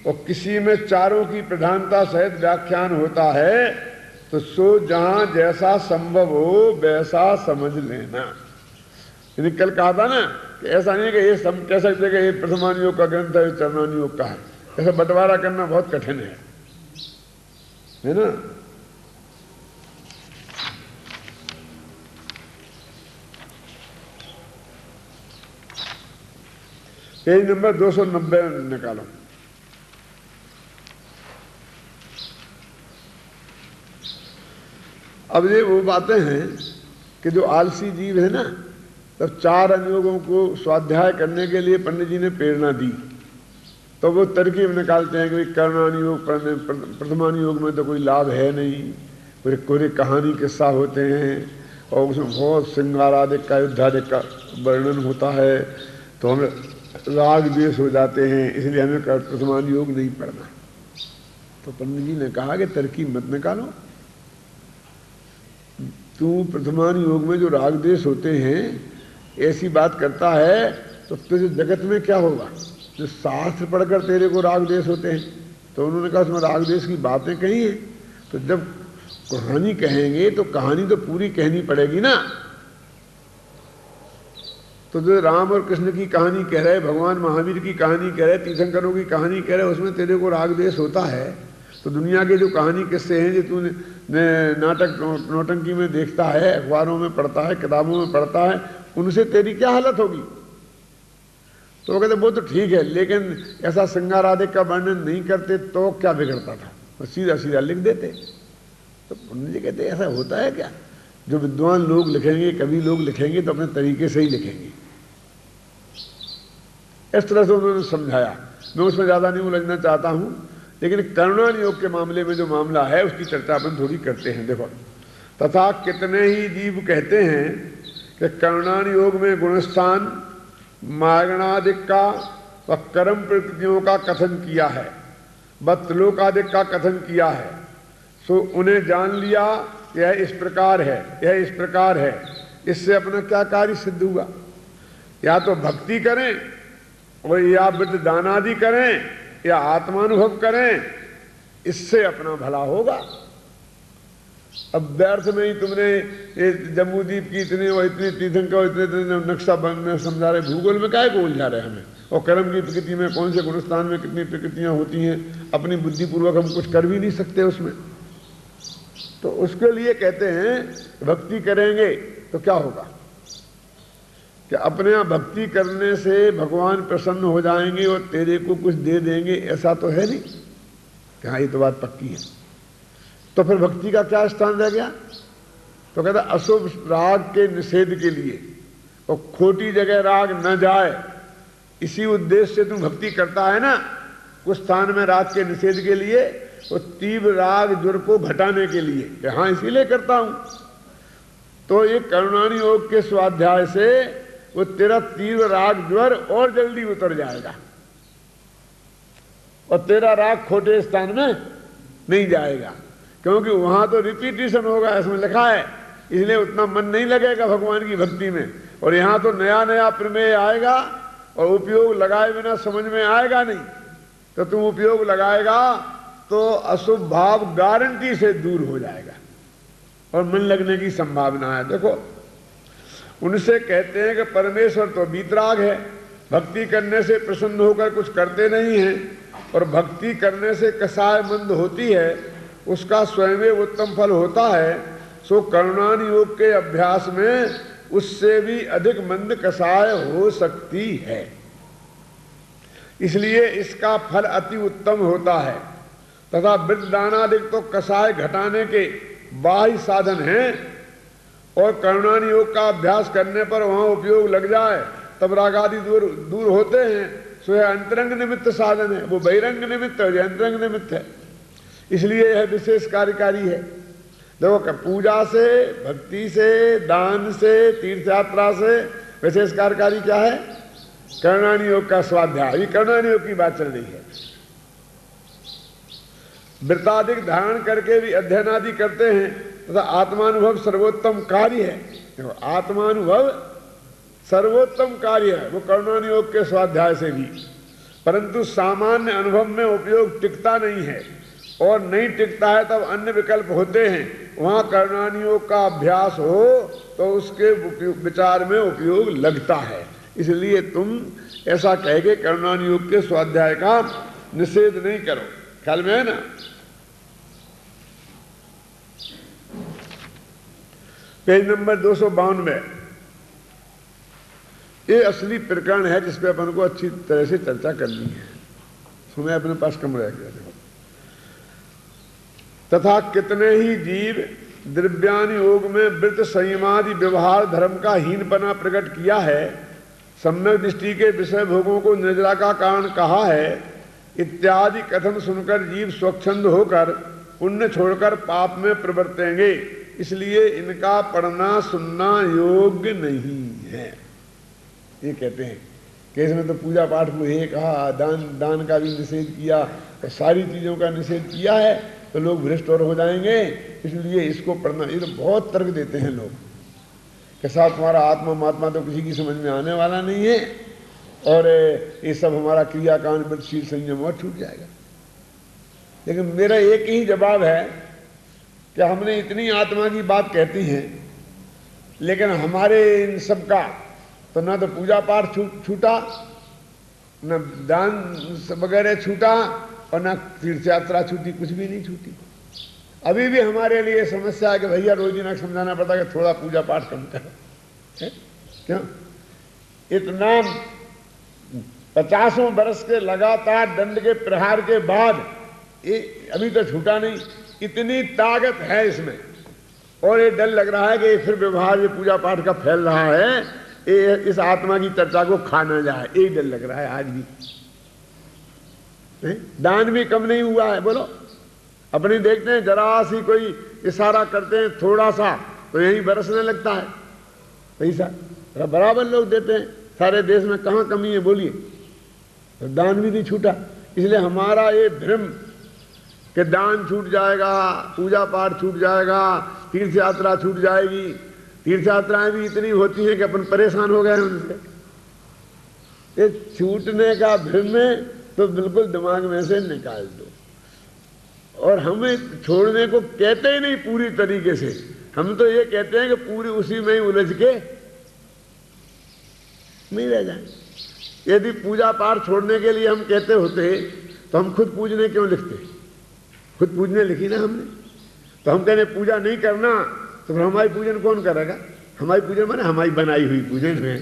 [SPEAKER 1] और किसी में चारों की प्रधानता सहित व्याख्यान होता है। तो सो जहां जैसा संभव हो वैसा समझ लेना। यानी कल कहा था ना कि ऐसा नहीं कि ये सब कह सकते कि ये प्रथमानुयोग का ग्रंथ है, ये चरणानुयोग का है। ऐसा बंटवारा करना बहुत कठिन है ना। पेज नंबर 290 निकालो। अब ये वो बातें हैं कि जो आलसी जीव है ना, तब 4 अनुयोगों को स्वाध्याय करने के लिए पंडित जी ने प्रेरणा दी, तो वो तरकीब निकालते हैं कि करुणानुयोग प्रथमानुयोग में तो कोई लाभ है नहीं, पूरे कहानी किस्सा होते हैं और उसमें बहुत श्रृंगारादिक का युद्धादिक का वर्णन होता है, तो हमें राग द्वेष हो जाते हैं, इसलिए हमें प्रथमानुयोग नहीं पढ़ना। तो पंडित जी ने कहा कि तरकीब मत निकालो, तू प्रथमानुयोग में जो राग द्वेष होते हैं ऐसी बात करता है, तो तुझे जगत में क्या होगा? जो शास्त्र पढ़कर तेरे को राग द्वेष होते हैं, तो उन्होंने कहा उसमें राग द्वेष की बातें कही हैं। तो जब कहानी कहेंगे तो कहानी तो पूरी कहनी पड़ेगी ना। तो जो राम और कृष्ण की कहानी कह रहे, भगवान महावीर की कहानी कह रहे, तीर्थंकरों की कहानी कह रहे, उसमें तेरे को राग द्वेष होता है। तो दुनिया के जो कहानी किस्से हैं जो तूने नाटक नौटंकी में देखता है, अखबारों में पढ़ता है, किताबों में पढ़ता है, उनसे तेरी क्या हालत होगी? तो वो कहते वो तो ठीक है, लेकिन ऐसा श्रृंगारादिक का वर्णन नहीं करते तो क्या बिगड़ता था, वो सीधा सीधा लिख देते। तो पंडित जी कहते ऐसा होता है क्या? जो विद्वान लोग लिखेंगे, कवि लोग लिखेंगे तो अपने तरीके से ही लिखेंगे। इस तरह से उन्होंने समझाया। मैं उसमें ज़्यादा नहीं उलझना चाहता हूँ, लेकिन कर्णान योग के मामले में जो मामला है उसकी चर्चा अपन थोड़ी करते हैं। देखो, तथा कितने ही जीव कहते हैं कि कर्णान योग में गुणस्थान मागणादिक का व कर्म प्रकृतियों का कथन किया है, बत्लोकादिक का कथन किया है। सो उन्हें जान लिया यह इस प्रकार है, यह इस प्रकार है। इससे अपना क्या कार्य सिद्ध हुआ? या तो भक्ति करें और या व्रत दान आदि करें या आत्मानुभव करें, इससे अपना भला होगा। अब व्यर्थ में ही तुमने ये जम्बूद्वीप की इतने और इतने तीर्थंकर और इतने नक्शा में समझा रहे, भूगोल में काहे को उलझा रहे हमें? और कर्म की प्रकृति में कौन से गुणस्थान में कितनी प्रकृतियां होती हैं, अपनी बुद्धिपूर्वक हम कुछ कर भी नहीं सकते उसमें। तो उसके लिए कहते हैं भक्ति करेंगे तो क्या होगा कि अपने यहाँ भक्ति करने से भगवान प्रसन्न हो जाएंगे और तेरे को कुछ दे देंगे, ऐसा तो है नहीं कि हाँ ये तो बात पक्की है। तो फिर भक्ति का क्या स्थान रह गया? तो कहता अशुभ राग के निषेध के लिए और खोटी जगह राग न जाए, इसी उद्देश्य से तुम भक्ति करता है ना, कुछ स्थान में राग के निषेध के लिए और तीव्र राग ज्वर को घटाने के लिए कि हाँ इसीलिए करता हूं। तो ये कर्णानी योग के स्वाध्याय से वो तेरा तीव्र राग ज्वर और जल्दी उतर जाएगा और तेरा राग खोटे स्थान में नहीं जाएगा, क्योंकि वहां तो रिपीटिशन होगा, इसमें लिखा है, इसलिए उतना मन नहीं लगेगा भगवान की भक्ति में। और यहां तो नया नया प्रमेय आएगा और उपयोग लगाए बिना समझ में आएगा नहीं। तो तुम उपयोग लगाएगा तो अशुभ भाव गारंटी से दूर हो जाएगा और मन लगने की संभावना है। देखो, उनसे कहते हैं कि परमेश्वर तो वीतराग है, भक्ति करने से प्रसन्न होकर कुछ करते नहीं हैं, और भक्ति करने से कसाय मंद होती है, उसका स्वयं उत्तम फल होता है। सो कर्णान योग के अभ्यास में उससे भी अधिक मंद कसाय हो सकती है, इसलिए इसका फल अति उत्तम होता है। तथा वृद्धदानादिक तो कसाय घटाने के बाह्य साधन हैं, और कर्णान योग का अभ्यास करने पर वहां उपयोग लग जाए तब रागादि दूर होते हैं। सो यह अंतरंग निमित्त साधन है, वो बहिरंग निमित्त है, अंतरंग निमित्त है, इसलिए यह विशेष कार्यकारी है। देखो, पूजा से, भक्ति से, दान से, तीर्थ यात्रा से विशेष कार्यकारी क्या है? कर्णान योग का स्वाध्याय। ये कर्णान योग की बात चल रही है। व्रताधिक धारण करके भी अध्ययन आदि करते हैं तथा आत्मानुभव सर्वोत्तम कार्य है। देखो, आत्मानुभव सर्वोत्तम कार्य है वो कर्णान योग के स्वाध्याय से भी, परंतु सामान्य अनुभव में उपयोग टिकता नहीं है, और नहीं टिकता है तब अन्य विकल्प होते हैं। वहां कर्णान योग का अभ्यास हो तो उसके विचार में उपयोग लगता है। इसलिए तुम ऐसा कह के कर्णान योग के स्वाध्याय का निषेध नहीं करो। ख्याल में है ना? पेज नंबर 252 ये असली प्रकरण है जिसपे अपन को अच्छी तरह से चर्चा करनी है। समय अपने पास कम रह गया। देखो, तथा कितने ही जीव द्रव्यान योग में व्रत संयमादि व्यवहार धर्म का हीनपना प्रकट किया है, सम्यक दृष्टि के विषय भोगों को निर्जरा का कारण कहा है इत्यादि कथन सुनकर जीव स्वच्छंद होकर पुण्य छोड़कर पाप में प्रवर्तेंगे, इसलिए इनका पढ़ना सुनना योग्य नहीं है। ये कहते हैं कि इसमें तो पूजा पाठ को ये कहा, दान का भी निषेध किया, तो सारी चीजों का निषेध किया है, तो लोग भ्रष्ट और हो जाएंगे, इसलिए इसको पढ़ना। ये तो बहुत तर्क देते हैं लोग कि साहब तुम्हारा आत्मा महात्मा तो किसी की समझ में आने वाला नहीं है, और ये सब हमारा क्रियाकांड व्रतशील संयम और छूट जाएगा। लेकिन मेरा एक ही जवाब है कि हमने इतनी आत्मा की बात कहती है, लेकिन हमारे इन सब का तो ना तो पूजा पाठ छूटा, न दान वगैरह छूटा, और ना तीर्थ यात्रा छूटी, कुछ भी नहीं छूटी। अभी भी हमारे लिए समस्या है कि भैया रोज दिन समझाना पड़ता है कि थोड़ा पूजा पाठ कम करो। क्यों? इतना 50 वर्ष के लगातार दंड के प्रहार के बाद ये अभी तो छूटा नहीं। इतनी ताकत है इसमें, और ये डर लग रहा है कि फिर व्यवहार ये पूजा पाठ का फैल रहा है, ये इस आत्मा की चर्चा को खा न जाए, यही डर लग रहा है आज भी। दान भी कम नहीं हुआ है। बोलो, अपनी देखते हैं जरा सी कोई इशारा करते हैं थोड़ा सा तो यहीं बरसने लगता है पैसा, बराबर लोग देते हैं। सारे देश में कहाँ कमी है बोलिए? तो दान भी नहीं छूटा। इसलिए हमारा ये भ्रम कि दान छूट जाएगा, पूजा पाठ छूट जाएगा, तीर्थ यात्रा छूट जाएगी। तीर्थ यात्राएं भी इतनी होती हैं कि अपन परेशान हो गए हैं उनसे। ये छूटने का भ्रम है तो बिल्कुल दिमाग में से निकाल दो। और हमें छोड़ने को कहते ही नहीं पूरी तरीके से, हम तो ये कहते हैं कि पूरी उसी में ही उलझ के नहीं रह जाए। यदि पूजा पाठ छोड़ने के लिए हम कहते होते तो हम खुद पूजने क्यों लिखते? खुद पूजने लिखी ना हमने, तो हम कहने पूजा नहीं करना तो फिर हमारी पूजन कौन करेगा? हमारी पूजन माने हमारी बनाई हुई पूजन है।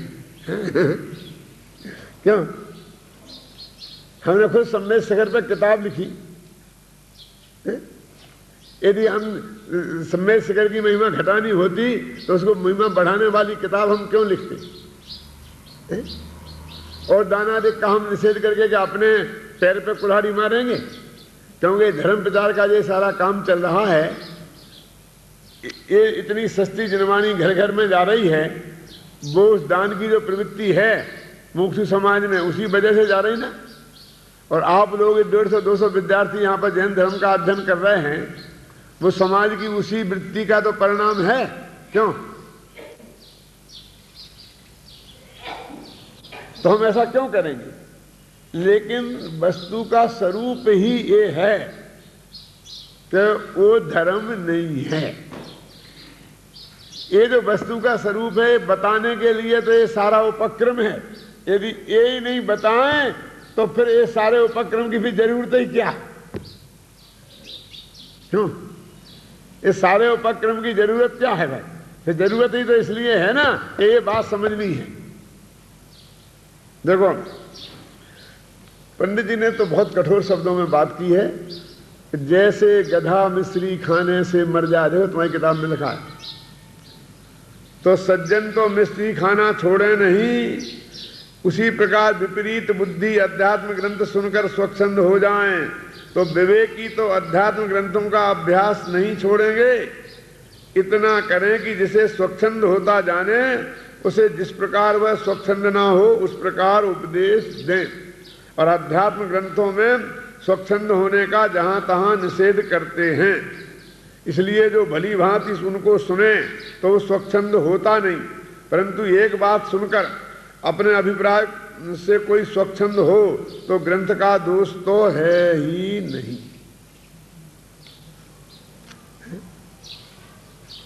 [SPEAKER 1] क्यों? हमने खुद सम्मेद शिखर पर किताब लिखी। यदि हम सम्मेद शिखर की महिमा घटानी होती तो उसको महिमा बढ़ाने वाली किताब हम क्यों लिखते? और दानादिक का हम निषेध करके कि अपने पैर पे कुल्हाड़ी मारेंगे, क्योंकि धर्म प्रचार का ये सारा काम चल रहा है। ये इतनी सस्ती जनवाणी घर घर में जा रही है, वो उस दान की जो प्रवृत्ति है मुक्ति समाज में उसी वजह से जा रही ना। और आप लोग 150-200 विद्यार्थी यहाँ पर जैन धर्म का अध्ययन कर रहे हैं, वो समाज की उसी वृत्ति का तो परिणाम है। क्यों? तो हम ऐसा क्यों करेंगे? लेकिन वस्तु का स्वरूप ही ये है कि वो धर्म नहीं है। ये जो वस्तु का स्वरूप है बताने के लिए तो ये सारा उपक्रम है। यदि ये ही नहीं बताएं तो फिर ये सारे उपक्रम की भी जरूरत ही क्या? क्यों? ये सारे उपक्रम की जरूरत क्या है भाई? फिर जरूरत ही तो इसलिए है ना कि ये बात समझनी है। देखो, पंडित जी ने तो बहुत कठोर शब्दों में बात की है, जैसे गधा मिश्री खाने से मर जाए। देखो तुम्हारी किताब में लिखा है, तो सज्जन तो मिश्री खाना छोड़े नहीं, उसी प्रकार विपरीत बुद्धि अध्यात्म ग्रंथ सुनकर स्वच्छंद हो जाएं, तो विवेकी तो अध्यात्म ग्रंथों का अभ्यास नहीं छोड़ेंगे। इतना करें कि जिसे स्वच्छंद होता जाने, उसे जिस प्रकार वह स्वच्छंद ना हो उस प्रकार उपदेश दें। और अध्यात्म ग्रंथों में स्वच्छंद होने का जहां तहां निषेध करते हैं। इसलिए जो भली भांति उनको सुने तो वो स्वच्छंद होता नहीं, परंतु एक बात सुनकर अपने अभिप्राय से कोई स्वच्छंद हो तो ग्रंथ का दोष तो है ही नहीं।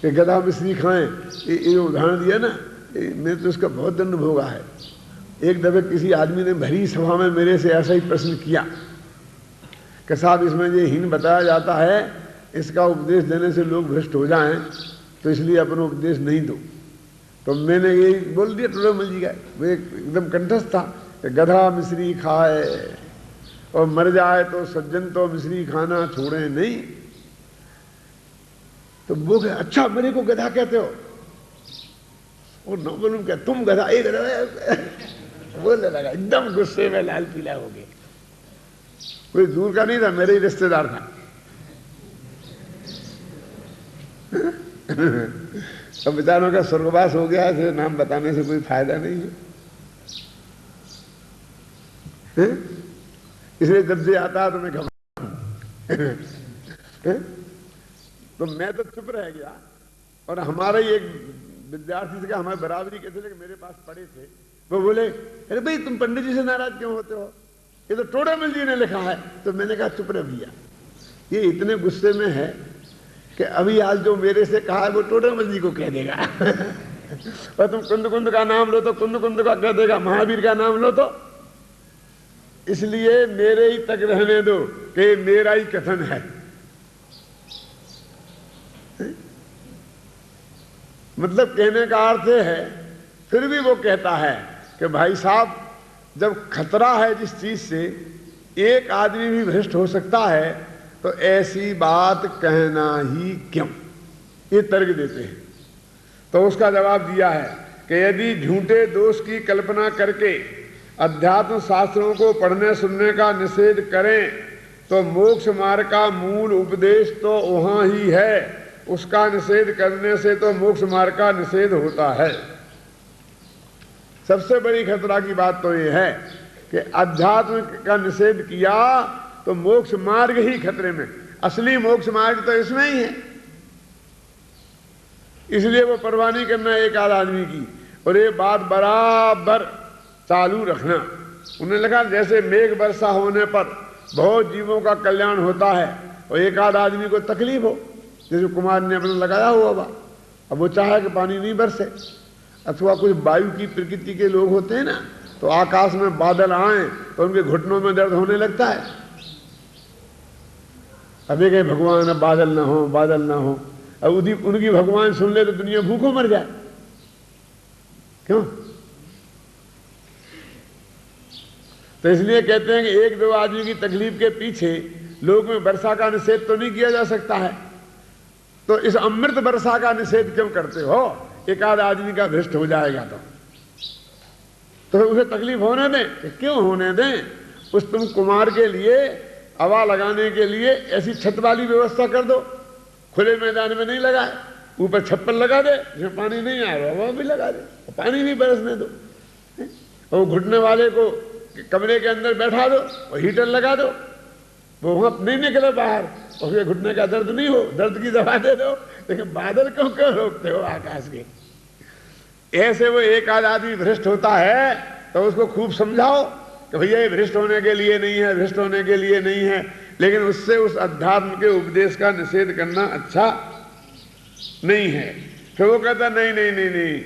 [SPEAKER 1] कि गधा मिश्री खाएं, ये उदाहरण दिया ना, मैंने तो इसका बहुत दंड भोगा है। एक दफे किसी आदमी ने भरी सभा में मेरे से ऐसा ही प्रश्न किया कि साहब इसमें ये हीन बताया जाता है, इसका उपदेश देने से लोग भ्रष्ट हो जाएं, तो इसलिए अपन उपदेश नहीं दो। तो मैंने यही बोल दिया टोड़ेमल जी का, वो एकदम कंठस्थ था कि गधा मिश्री खाए और मर जाए तो सज्जन तो मिश्री खाना छोड़े नहीं। तो वो कहे अच्छा मेरे को गधा कहते हो? और न बोलूं क्या तुम गधा? एक गधा बोलने लगा, एकदम गुस्से में लाल पीला हो गया। कोई दूर का नहीं था, मेरे ही रिश्तेदार था। अब बेचारों का स्वर्गवास हो गया, फिर नाम बताने से कोई फायदा नहीं है। इसलिए जब से आता है तो मैं घबरा, तो मैं तो चुप रह गया। और हमारा ही एक विद्यार्थी से कहा, हमारे बराबरी के थे लेकिन मेरे पास पढ़े थे, वो बोले अरे भाई तुम पंडित जी से नाराज क्यों होते हो, ये तो टोड़ेमल जी ने लिखा है। तो मैंने कहा चुप रह भैया, ये इतने गुस्से में है कि अभी आज जो मेरे से कहा है वो टोड़ेमल जी को कह देगा। और तुम कुंद कुंद का नाम लो तो कुंद कुंद का कह देगा, महावीर का नाम लो तो। इसलिए मेरे ही तक रहने दो कि मेरा ही कथन है। मतलब कहने का अर्थ है, फिर भी वो कहता है कि भाई साहब जब खतरा है जिस चीज से, एक आदमी भी भ्रष्ट हो सकता है, तो ऐसी बात कहना ही क्यों? ये तर्क देते हैं। तो उसका जवाब दिया है कि यदि झूठे दोष की कल्पना करके अध्यात्म शास्त्रों को पढ़ने सुनने का निषेध करें तो मोक्ष मार्ग का मूल उपदेश तो वहाँ ही है, उसका निषेध करने से तो मोक्ष मार्ग का निषेध होता है। सबसे बड़ी खतरा की बात तो ये है कि अध्यात्म का निषेध किया तो मोक्ष मार्ग ही खतरे में। असली मोक्ष मार्ग तो इसमें ही है, इसलिए वो परवाह नहीं करना एक आध आदमी की। और ये बात बराबर चालू रखना। उन्होंने लिखा जैसे मेघ वर्षा होने पर बहुत जीवों का कल्याण होता है और एक आध आदमी को तकलीफ हो, जैसे कुमार ने अपना लगाया हुआ बा, अब वो चाहे कि पानी नहीं बरसे। अथवा कुछ वायु की प्रकृति के लोग होते हैं ना, तो आकाश में बादल आए तो उनके घुटनों में दर्द होने लगता है। अबे कहे भगवान अब बादल ना हो, बादल ना हो। अब उनकी भगवान सुन ले तो दुनिया भूखों मर जाए। क्यों? तो इसलिए कहते हैं कि एक दो आदमी की तकलीफ के पीछे लोग में वर्षा का निषेध तो नहीं किया जा सकता है, तो इस अमृत वर्षा का निषेध क्यों करते हो? एक आध आदमी का भ्रष्ट हो जाएगा तो उसे तकलीफ होने दें। क्यों होने दें? उस तुम कुमार के लिए हवा लगाने के लिए ऐसी छत वाली व्यवस्था कर दो, खुले मैदान में नहीं लगाए, ऊपर छप्पर लगा दे, जिसमें पानी नहीं आ रहा वहां भी लगा दे, पानी भी बरसने दो। और घुटने वाले को कमरे के अंदर बैठा दो और हीटर लगा दो, वो वहां नहीं निकले बाहर, उसके घुटने का दर्द नहीं हो, दर्द की दवा दे दो। लेकिन बादल क्यों क्यों रोकते हो आकाश के? ऐसे वो एक आध आदमी भ्रष्ट होता है तो उसको खूब समझाओ कि भैया ये भ्रष्ट होने के लिए नहीं है, भ्रष्ट होने के लिए नहीं है। लेकिन उससे उस अध्यात्म के उपदेश का निषेध करना अच्छा नहीं है। फिर वो कहता नहीं नहीं नहीं नहीं,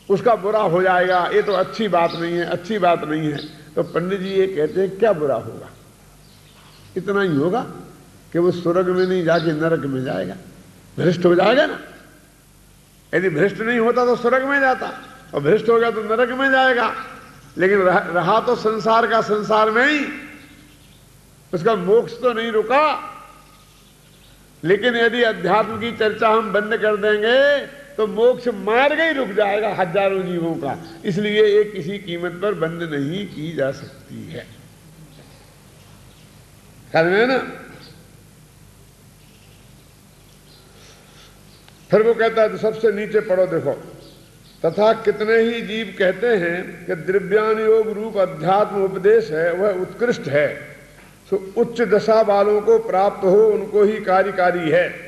[SPEAKER 1] उसका बुरा हो जाएगा, ये तो अच्छी बात नहीं है, अच्छी बात नहीं है। तो पंडित जी ये कहते हैं क्या बुरा होगा? इतना ही होगा कि वो स्वर्ग में नहीं जाके नरक में जाएगा, भ्रष्ट हो जाएगा ना। यदि भ्रष्ट नहीं होता तो स्वर्ग में जाता, और भ्रष्ट हो गया तो नरक में जाएगा। लेकिन रहा तो संसार का संसार में ही, उसका मोक्ष तो नहीं रुका। लेकिन यदि अध्यात्म की चर्चा हम बंद कर देंगे तो मोक्ष मार्ग ही रुक जाएगा हजारों जीवों का। इसलिए ये किसी कीमत पर बंद नहीं की जा सकती है। ख्याल में है ना? फिर वो कहता है, तो सबसे नीचे पढ़ो देखो, तथा कितने ही जीव कहते हैं कि द्रव्यान योग रूप अध्यात्म उपदेश है वह उत्कृष्ट है, सो उच्च दशा वालों को प्राप्त हो उनको ही कार्यकारी है,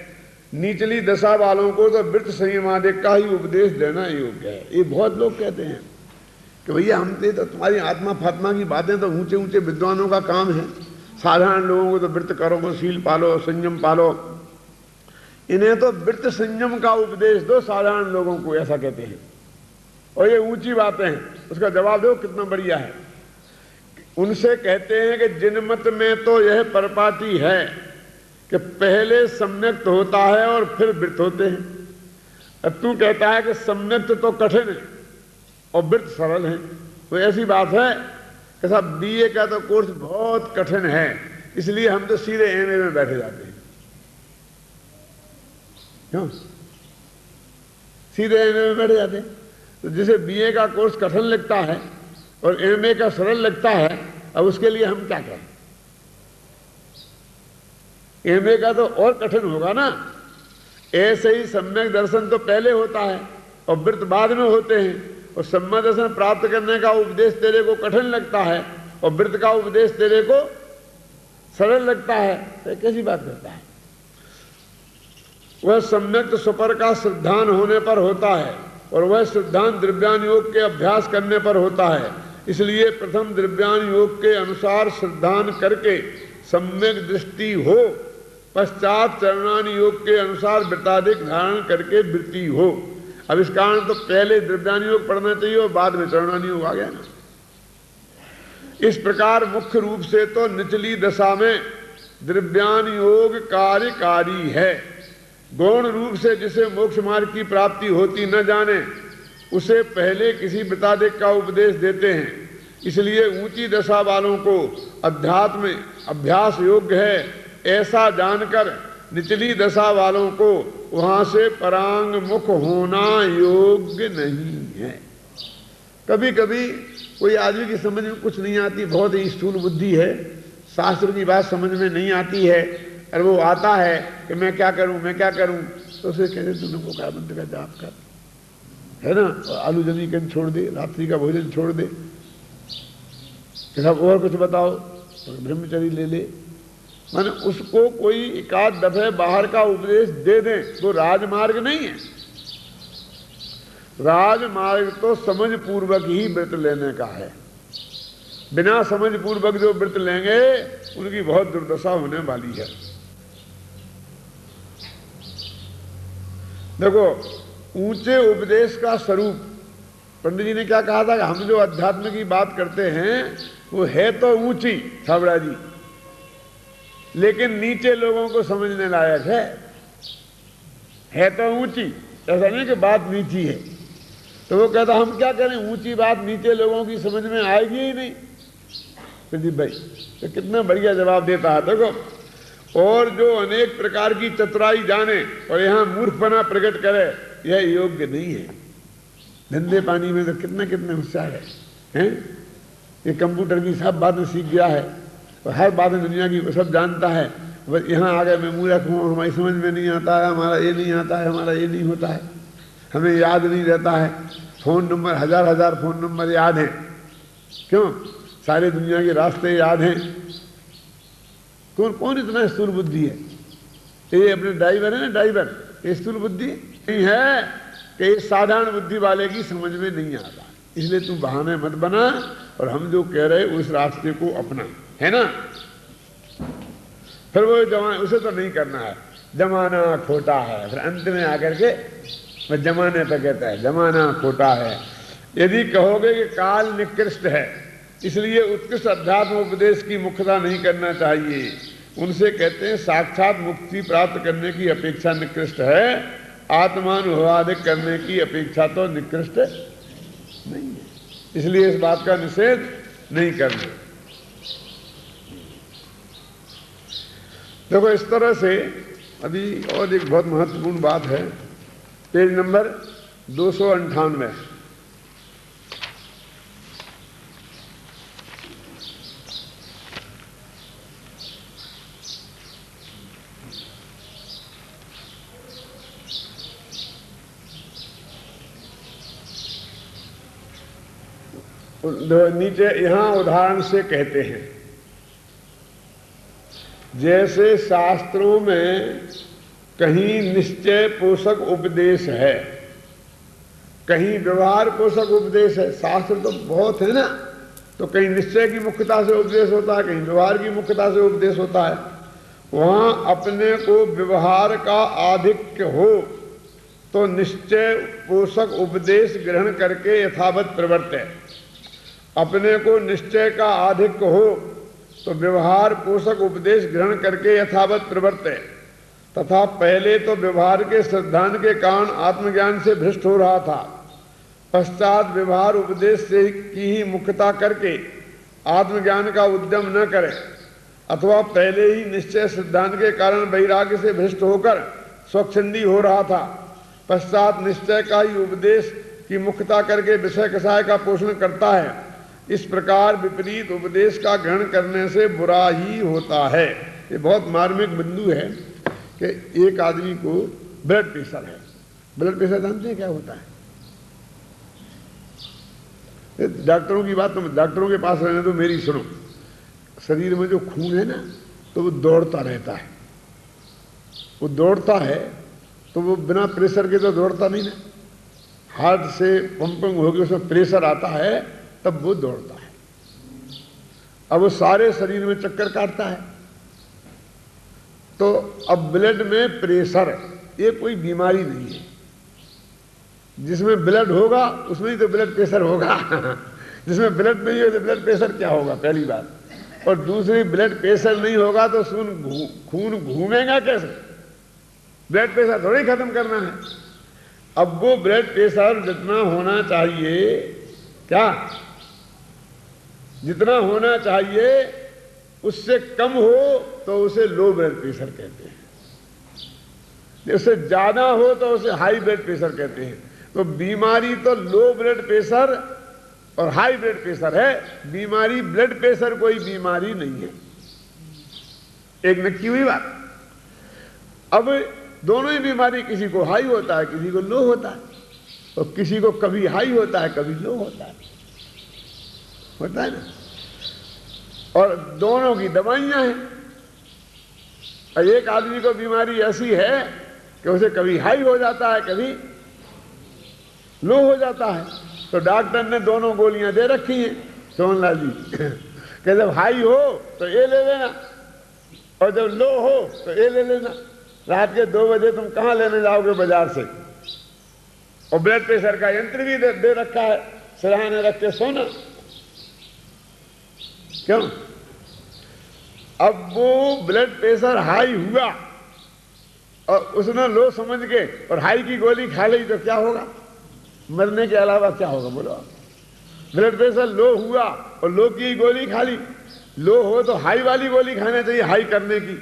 [SPEAKER 1] निचली दशा वालों को तो वृत्त संयमादि का ही उपदेश देना योग्य है। ये बहुत लोग कहते हैं कि भैया हम तो तुम्हारी आत्मा फात्मा की बातें तो ऊंचे ऊंचे विद्वानों का काम है, साधारण लोगों को तो वृत्त करो, शील पालो, संयम पालो, इन्हें तो वृत्त संयम का उपदेश दो साधारण लोगों को, ऐसा कहते हैं। और ये ऊंची बातें हैं। उसका जवाब दो कितना बढ़िया है। उनसे कहते हैं कि जिन मत में तो यह परपाटी है कि पहले सम्यक्त होता है और फिर वृत्त होते हैं। अब तू कहता है कि सम्यक्त तो कठिन है और वृत्त सरल है, तो ऐसी बात है कि साहब बीए का तो कोर्स बहुत कठिन है, इसलिए हम तो सीधे एमए में बैठे जाते हैं। क्यों? सीधे एमए में बैठे जाते हैं। तो जिसे बीए का कोर्स कठिन लगता है और एमए का सरल लगता है, अब उसके लिए हम क्या करें? एमए का तो और कठिन होगा ना। ऐसे ही सम्यक दर्शन तो पहले होता है और वृत्त बाद में होते हैं, और सम्यक दर्शन प्राप्त करने का उपदेश तेरे को कठिन लगता है और वृत्त का उपदेश तेरे को सरल लगता है, तो कैसी बात करता है? वह सम्यक सुपर का सिद्धांत होने पर होता है और वह सिद्धांत द्रव्यान योग के अभ्यास करने पर होता है। इसलिए प्रथम द्रव्यान योग के अनुसार सिद्धांत करके सम्यक दृष्टि हो, पश्चात चरणान योग के अनुसार वृत्ताधिक धारण करके वृत्ति हो। अब इस कारण तो पहले द्रव्यान योग पढ़ना चाहिए और बाद में चरणान योग आ गया ना। इस प्रकार मुख्य रूप से तो निचली दशा में द्रव्यान योग कार्यकारी है। गौण रूप से जिसे मोक्ष मार्ग की प्राप्ति होती न जाने उसे पहले किसी वृत्ताधिक का उपदेश देते हैं। इसलिए ऊंची दशा वालों को अध्यात्म अभ्यास योग्य है ऐसा जानकर निचली दशा वालों को वहां से परांग मुख होना योग्य नहीं है। कभी कभी कोई आदमी की समझ में कुछ नहीं आती, बहुत ही स्थूल बुद्धि है, शास्त्र की बात समझ में नहीं आती है, और वो आता है कि मैं क्या करूं, मैं क्या करूं, तो उसे कहते तुमने को क्या मंत्र का जाप कर, है ना, और आलू जमीकन छोड़ दे, रात्रि का भोजन छोड़ दे, साहब और कुछ बताओ, तो ब्रह्मचर्य ले ले। माने उसको कोई एकाध दफे बाहर का उपदेश दे दें तो राजमार्ग नहीं है। राजमार्ग तो समझ पूर्वक ही व्रत लेने का है। बिना समझ पूर्वक जो व्रत लेंगे उनकी बहुत दुर्दशा होने वाली है। देखो, ऊंचे उपदेश का स्वरूप, पंडित जी ने क्या कहा था कि हम जो अध्यात्म की बात करते हैं वो है तो ऊंची छाबड़ा जी, लेकिन नीचे लोगों को समझने लायक है तो ऊंची, ऐसा नहीं कि बात नीची है। तो वो कहता हम क्या करें, ऊंची बात नीचे लोगों की समझ में आएगी ही नहीं। प्रदीप भाई तो कितना बढ़िया जवाब देता है। देखो, और जो अनेक प्रकार की चतुराई जाने और यहाँ मूर्खपना प्रकट करे, यह योग्य नहीं है। धंधे पानी में तो कितने होशियार हैं, ये कंप्यूटर की सब बातें सीख गया है और हर बात दुनिया की सब जानता है। बस यहाँ आ गए मैं मूर्ख हूँ, हमारी समझ में नहीं आता है, हमारा ये नहीं आता है, हमारा ये नहीं होता है, हमें याद नहीं रहता है, फ़ोन नंबर हजार फ़ोन नंबर याद हैं, क्यों, सारे दुनिया के रास्ते याद हैं। कौन इतना स्थूल बुद्धि है? ये अपने ड्राइवर है ना, ड्राइवर, ये स्थूल बुद्धि नहीं है कि ये साधारण बुद्धि वाले की समझ में नहीं आता। इसलिए तू बहाने मत बना और हम जो कह रहे उस रास्ते को अपना, है ना। फिर वो जमाना उसे तो नहीं करना है, जमाना खोटा है, फिर अंत में आकर के मैं जमाने पर कहता है जमाना खोटा है। यदि कहोगे कि काल निकृष्ट है इसलिए उत्कृष्ट अध्यात्म उपदेश की मुख्यता नहीं करना चाहिए, उनसे कहते हैं साक्षात मुक्ति प्राप्त करने की अपेक्षा निकृष्ट है, आत्मानुभवादिक करने की अपेक्षा तो निकृष्ट नहीं है। इसलिए इस बात का निषेध नहीं करना। देखो, इस तरह से अभी और एक बहुत महत्वपूर्ण बात है, पेज नंबर 298। नीचे यहां उदाहरण से कहते हैं, जैसे शास्त्रों में कहीं निश्चय पोषक उपदेश है, कहीं व्यवहार पोषक उपदेश है। शास्त्र तो बहुत है ना, तो कहीं निश्चय की मुख्यता से उपदेश होता है, कहीं व्यवहार की मुख्यता से उपदेश होता है। वहां अपने को व्यवहार का आधिक्य हो तो निश्चय पोषक उपदेश ग्रहण करके यथावत प्रवर्ते, अपने को निश्चय का आधिक्य हो तो व्यवहार पोषक उपदेश ग्रहण करके यथावत प्रवर्ते। तथा पहले तो व्यवहार के सिद्धांत के कारण आत्मज्ञान से भ्रष्ट हो रहा था, पश्चात व्यवहार उपदेश से की ही मुख्यता करके आत्मज्ञान का उद्यम न करे, अथवा पहले ही निश्चय सिद्धांत के कारण वैराग्य से भ्रष्ट होकर स्वच्छंदी हो रहा था, पश्चात निश्चय का ही उपदेश की मुख्यता करके विषय कषाय का पोषण करता है। इस प्रकार विपरीत उपदेश का ग्रहण करने से बुरा ही होता है। ये बहुत मार्मिक बिंदु है कि एक आदमी को ब्लड प्रेशर है। ब्लड प्रेशर जानते हैं क्या होता है? डॉक्टरों की बात तो डॉक्टरों के पास रहने तो मेरी सुनो। शरीर में जो खून है ना तो वो दौड़ता रहता है, वो दौड़ता है तो वो बिना प्रेशर के तो दौड़ता नहीं ना, हार्ट से पंपिंग होकर उसमें प्रेशर आता है तब वो दौड़ता है। अब वो सारे शरीर में चक्कर काटता है। तो अब ब्लड में प्रेशर ये कोई बीमारी नहीं है, जिसमें ब्लड होगा उसमें ही तो ब्लड प्रेशर होगा जिसमें ब्लड नहीं हो तो ब्लड प्रेशर क्या होगा, पहली बात। और दूसरी, ब्लड प्रेशर नहीं होगा तो खून घूमेगा कैसे? ब्लड प्रेशर थोड़ी खत्म करना है। अब वो ब्लड प्रेशर जितना होना चाहिए, क्या जितना होना चाहिए उससे कम हो तो उसे लो ब्लड प्रेशर कहते हैं, उससे ज्यादा हो तो उसे हाई ब्लड प्रेशर कहते हैं। तो बीमारी तो लो ब्लड प्रेशर और हाई ब्लड प्रेशर है। बीमारी ब्लड प्रेशर कोई बीमारी नहीं है, एक नक्की हुई बात। अब दोनों ही बीमारी, किसी को हाई होता है, किसी को लो होता है, और किसी को कभी हाई होता है, कभी लो होता है ना। और दोनों की दवाइयां हैं। और एक आदमी को बीमारी ऐसी है कि उसे कभी हाई हो जाता है, कभी लो हो जाता है, तो डॉक्टर ने दोनों गोलियां दे रखी हैं सोहनलाल जी कि जब हाई हो तो ये ले लेना, और जब लो हो तो ये ले लेना। रात के 2 बजे तुम कहाँ लेने जाओगे? बाजार से। और ब्लड प्रेशर का यंत्र भी दे रखा है, सिरहाने रख के सोना। क्यों? अब वो ब्लड प्रेशर हाई हुआ और उसने लो समझ के और हाई की गोली खा ली तो क्या होगा? मरने के अलावा क्या होगा बोलो? ब्लड प्रेशर लो हुआ और लो की गोली खा ली। लो हो तो हाई वाली गोली खाना चाहिए, हाई करने की,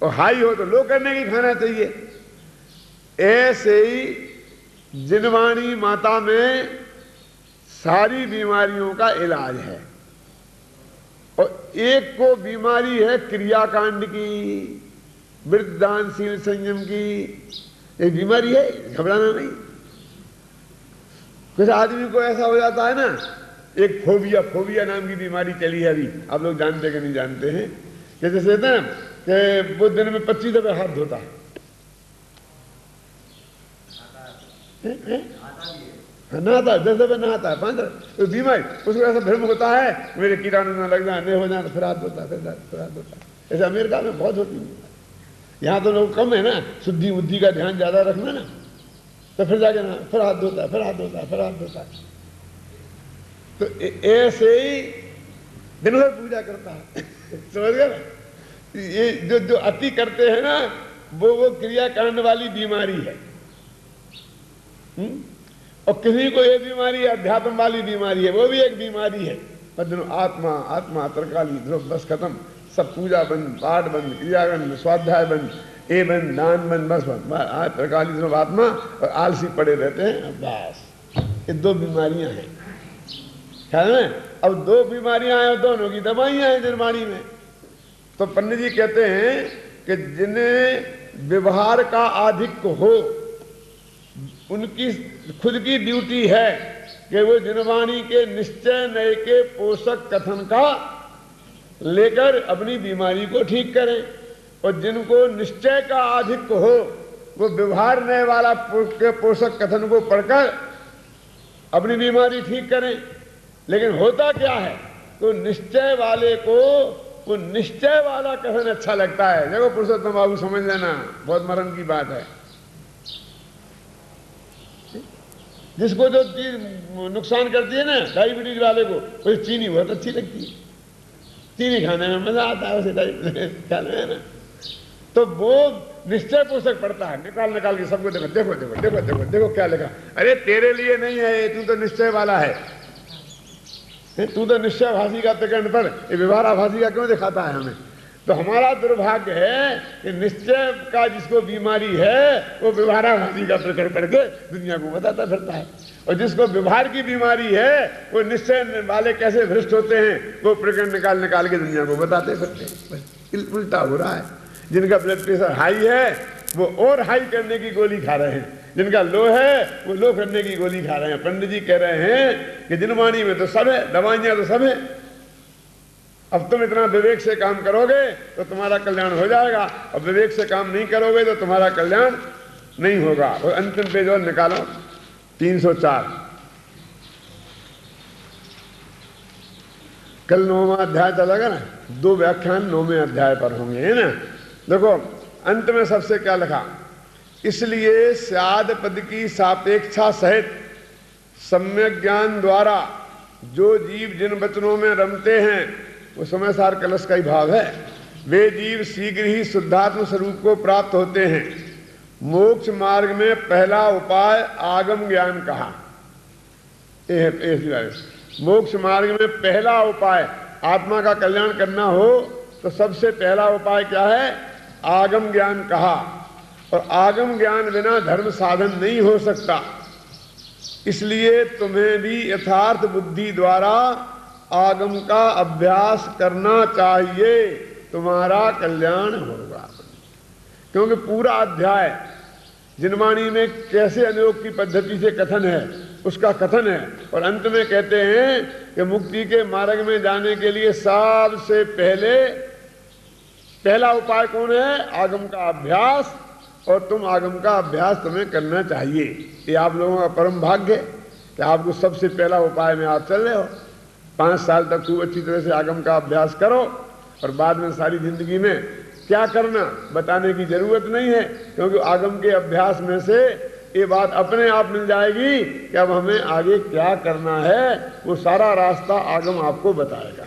[SPEAKER 1] और हाई हो तो लो करने की खाना चाहिए। ऐसे ही जिनवाणी माता में सारी बीमारियों का इलाज है। और एक को बीमारी है क्रियाकांड की, वृद्धदानशील संयम की, एक बीमारी है, घबराना नहीं। कुछ आदमी को ऐसा हो जाता है ना, एक फोबिया नाम की बीमारी चली है अभी, आप लोग जानते कि नहीं जानते हैं, कि जैसे कहते हैं कि वो दिन में 25 दफे हाथ धोता है, नहाता है 10 दफे नहाता है, 5 दफे, तो बीमारी उसको ऐसा भ्रम होता है मेरे कीटाणु न लग जाए, नहीं हो जाए, फिर हाथ धोता है, फिर हाथ धोता है। ऐसे अमेरिका में बहुत होती है। यहाँ तो लोग कम है ना, शुद्धि बुद्धि का ध्यान ज्यादा रखना ना, तो फिर जाके ना फिर हाथ धोता है, फिर हाथ धोता है, फिर हाथ धोता है। तो ऐसे ही दिन भर पूजा करता है समझ गए? ये जो अति करते हैं ना, वो क्रियाकांड वाली बीमारी है। और किसी को ये बीमारी अध्यात्म वाली बीमारी है, वो भी एक बीमारी है। आत्मा आत्मा तरकाली ध्रुव, बस खत्म, सब पूजा बंद, पाठ बंद, क्रिया बंद, स्वाध्याय बंद, ए बंद, दान बंद, बस बंद, आज तरकाली ध्रुव आत्मा, और आलसी पड़े रहते हैं बस। ये 2 बीमारियां हैं ख्याल में। अब 2 बीमारियां हैं, दोनों की दवाइयां हैं निर्माणी में। तो पंडित जी कहते हैं कि जिन्हें व्यवहार का आधिक्य हो, उनकी खुद की ड्यूटी है कि वो जिनवाणी के निश्चय नए के पोषक कथन का लेकर अपनी बीमारी को ठीक करें। और जिनको निश्चय का आधिक्य हो, वो व्यवहार नए वाला के पोषक कथन को पढ़कर अपनी बीमारी ठीक करें। लेकिन होता क्या है, तो निश्चय वाले को वो निश्चय वाला कथन अच्छा लगता है। देखो पुरुषोत्तम बाबू समझ लेना, बहुत मरण की बात है। जिसको जो चीज नुकसान करती है ना, डायबिटीज वाले को, वो चीनी बहुत अच्छी लगती है, चीनी खाने में मजा आता है उसे खाने में ना। तो वो निश्चय पोषक पड़ता है, निकाल के सबको देखो देखो देखो देखो देखो देखो क्या लिखा। अरे तेरे लिए नहीं है, तू तो निश्चय वाला है, तू तो निश्चय भाषी का प्रकरण पर ये व्यवहाराभासी का क्यों दिखाता है हमें? तो हमारा दुर्भाग्य है कि निश्चय का जिसको बीमारी है, वो व्यवहाराभासी का प्रकरण पढ़ के दुनिया को बताता फिरता है। और जिसको व्यवहार की बीमारी है, वो निश्चय वाले कैसे भ्रष्ट होते हैं, वो प्रकरण निकाल के दुनिया को बताते फिरते हैं। उल्टा हो रहा है। जिनका ब्लड प्रेशर हाई है, वो और हाई करने की गोली खा रहे हैं, जिनका लो है वो लो करने की गोली खा रहे हैं। पंडित जी कह रहे हैं कि जिनवाणी में तो सब है, दवाइयां तो सब है। अब तुम इतना विवेक से काम करोगे तो तुम्हारा कल्याण हो जाएगा, और विवेक से काम नहीं करोगे तो तुम्हारा कल्याण नहीं होगा। और अंतिम पेज और निकालो, 304। कल 9वां अध्याय चलेगा ना, 2 व्याख्यान 9वें अध्याय पर होंगे, है ना। देखो अंत में सबसे क्या लिखा, इसलिए स्याद पद की सापेक्षा सहित सम्यक ज्ञान द्वारा जो जीव जिन वचनों में रमते हैं, वो समय सार कलश का ही भाव है, वे जीव शीघ्र ही शुद्धात्म स्वरूप को प्राप्त होते हैं। मोक्ष मार्ग में पहला उपाय आगम ज्ञान कहा। मोक्ष मार्ग में पहला उपाय, आत्मा का कल्याण करना हो तो सबसे पहला उपाय क्या है? आगम ज्ञान कहा। और आगम ज्ञान बिना धर्म साधन नहीं हो सकता। इसलिए तुम्हें भी यथार्थ बुद्धि द्वारा आगम का अभ्यास करना चाहिए, तुम्हारा कल्याण होगा। क्योंकि पूरा अध्याय जिनवाणी में कैसे अनुयोग की पद्धति से कथन है उसका कथन है, और अंत में कहते हैं कि मुक्ति के मार्ग में जाने के लिए सबसे पहला उपाय कौन है? आगम का अभ्यास, और तुम आगम का अभ्यास तुम्हें करना चाहिए। ये आप लोगों का परम भाग्य है कि आपको सबसे पहला उपाय में आप चल रहे हो। 5 साल तक खूब अच्छी तरह से आगम का अभ्यास करो, और बाद में सारी जिंदगी में क्या करना बताने की जरूरत नहीं है, क्योंकि आगम के अभ्यास में से ये बात अपने आप मिल जाएगी कि अब हमें आगे क्या करना है। वो सारा रास्ता आगम आपको बताएगा।